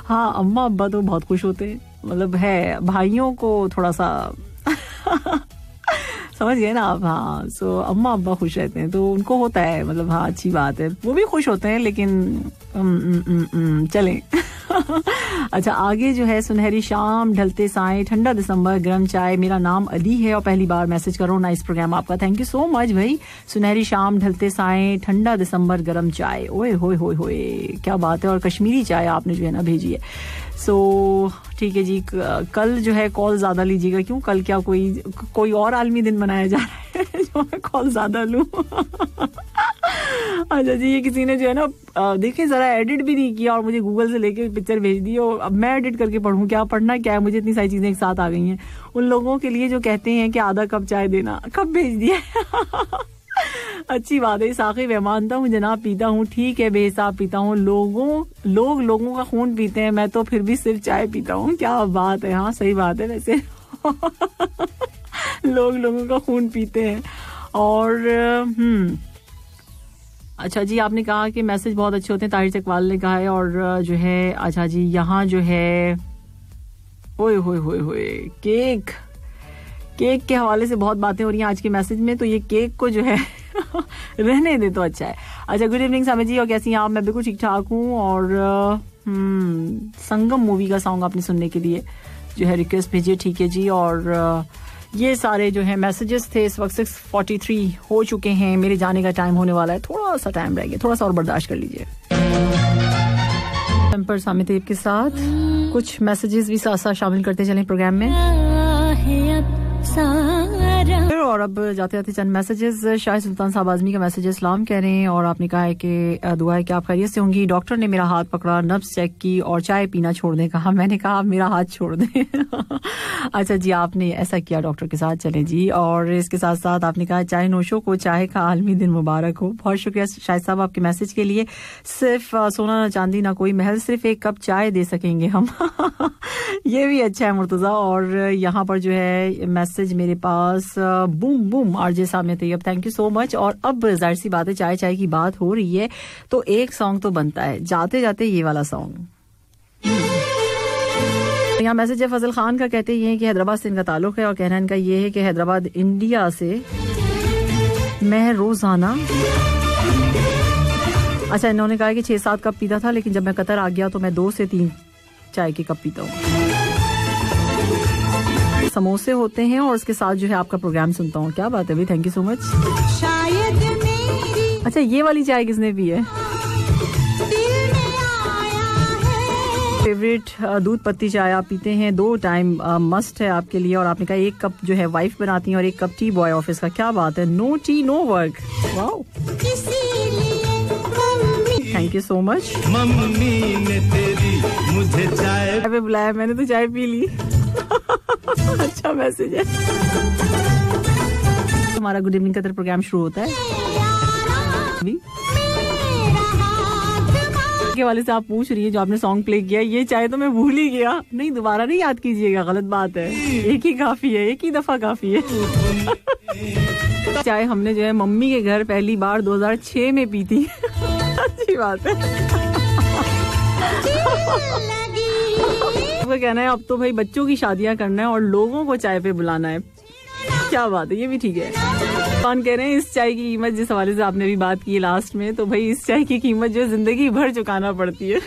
हाँ, अम्मा अब्बा तो बहुत खुश होते हैं, मतलब है, भाइयों को थोड़ा सा समझ गए ना आप। हाँ, सो अम्मा अब्बा खुश रहते हैं तो उनको होता है, मतलब हाँ अच्छी बात है, वो भी खुश होते हैं, लेकिन चलें। अच्छा, आगे जो है, सुनहरी शाम ढलते साए ठंडा दिसंबर गर्म चाय। मेरा नाम अली है और पहली बार मैसेज करो। नाइस प्रोग्राम आपका, थैंक यू सो मच भाई। सुनहरी शाम ढलते साए ठंडा दिसंबर गर्म चाय। ओए होए होए होए, क्या बात है। और कश्मीरी चाय आपने जो है ना भेजी है। सो ठीक है जी, कल जो है कॉल ज्यादा लीजिएगा। क्यों, कल क्या कोई और आलमी दिन मनाया जा रहा है जो मैं कॉल ज्यादा लूं? अच्छा जी, ये किसी ने जो है ना देखिए जरा एडिट भी नहीं किया और मुझे गूगल से लेके पिक्चर भेज दी। और अब मैं एडिट करके पढ़ूं क्या, पढ़ना क्या है, मुझे इतनी सारी चीजें एक साथ आ गई हैं। उन लोगों के लिए जो कहते हैं कि आधा कप चाय देना, कब भेज दिया? अच्छी बात है। साखी मेहमान था, मुझे ना पीता हूँ, ठीक है, बेहिसाब पीता हूँ। लोगों का खून पीते हैं, मैं तो फिर भी सिर्फ चाय पीता हूँ। क्या बात है। हाँ सही बात है वैसे। लोगों का खून पीते हैं। और अच्छा जी, आपने कहा कि मैसेज बहुत अच्छे होते हैं, ताहिर चकवाल ने कहा है। और जो है, अच्छा जी, यहाँ जो है, ओए होए होए होए, केक के हवाले से बहुत बातें हो रही हैं आज के मैसेज में, तो ये केक को जो है रहने दे तो अच्छा है। अच्छा, गुड इवनिंग सामी जी, और कैसी हैं आप? मैं बिल्कुल ठीक ठाक हूँ। और संगम मूवी का सॉन्ग आपने सुनने के लिए जो है रिक्वेस्ट भेजिए, ठीक है जी। और ये सारे जो है मैसेजेस थे। इस वक्त 6:43 हो चुके हैं, मेरे जाने का टाइम होने वाला है, थोड़ा सा टाइम रह गया, थोड़ा सा और बर्दाश्त कर लीजिए। टेम्पर सामी तेब के साथ कुछ मैसेजेस भी साथ साथ शामिल करते चलें प्रोग्राम में। और अब जाते जाते चंद मैसेजेस। शाहिद सुल्तान साहब आजमी का मैसेज, इस्लाम कह रहे हैं और आपने कहा है कि दुआ है कि आप खैरियत से होंगी। डॉक्टर ने मेरा हाथ पकड़ा, नब्ज चेक की और चाय पीना छोड़ने कहा। मैंने कहा मेरा हाथ छोड़ दें। अच्छा जी, आपने ऐसा किया डॉक्टर के साथ, चलें जी। और इसके साथ साथ आपने कहा चाय नोशों को चाय का आलमी दिन मुबारक हो। बहुत शुक्रिया शाहिद साहब आपके मैसेज के लिए। सिर्फ सोना ना चांदी ना कोई महल, सिर्फ एक कप चाय दे सकेंगे हम। ये भी अच्छा है मुर्तजा। और यहाँ पर जो है मैसेज मेरे पास, बूम बूम आरजे सामने Tayyab, thank you so much. और अब जाहिर सी बात है, चाय की बात हो रही है तो एक सॉन्ग तो बनता है, जाते जाते ये वाला सॉन्ग। यहाँ मैसेज है फजल खान का, कहते हैं कि हैदराबाद से इनका ताल्लुक है और कहना इनका ये है कि हैदराबाद इंडिया से मैं रोजाना, अच्छा इन्होंने कहा कि 6-7 कप पीता था, लेकिन जब मैं कतर आ गया तो मैं 2 से 3 चाय के कप पीता हूँ। समोसे होते हैं और उसके साथ जो है आपका प्रोग्राम सुनता हूँ। क्या बात है भाई, थैंक यू सो मच। अच्छा ये वाली चाय किसने पी है? फेवरेट दूध पत्ती चाय आप पीते हैं 2 टाइम, मस्ट है आपके लिए। और आपने कहा 1 कप जो है वाइफ बनाती है और 1 कप टी बॉय ऑफिस का। क्या बात है, no tea no work. Wow, thank you so much. Mummy ने तेरी मुझे चाय पे बुलाया, मैंने तो चाय पी ली। अच्छा मैसेज है। हमारा गुड इवनिंग कतर प्रोग्राम शुरू होता है के वाले से आप पूछ रही है जो आपने सॉन्ग प्ले किया, ये चाय तो मैं भूल ही गया। नहीं दोबारा नहीं याद कीजिएगा, गलत बात है। एक ही काफी है, एक ही दफा काफी है। चाय हमने जो है मम्मी के घर पहली बार 2006 में पी थी। अच्छी बात है। आपका कहना है अब तो भाई बच्चों की शादियां करना है और लोगों को चाय पे बुलाना है। क्या बात है, ये भी ठीक है। कौन कह रहे हैं इस चाय की कीमत, जिस हवाले से आपने भी बात की लास्ट में, तो भाई इस चाय की कीमत जो जिंदगी भर चुकाना पड़ती है।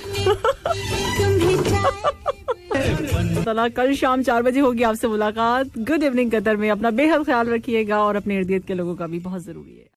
चला, कल शाम 4 बजे होगी आपसे मुलाकात गुड इवनिंग कतर में। अपना बेहद ख्याल रखिएगा और अपने इर्द गिर्द के लोगों का भी बहुत जरूरी है।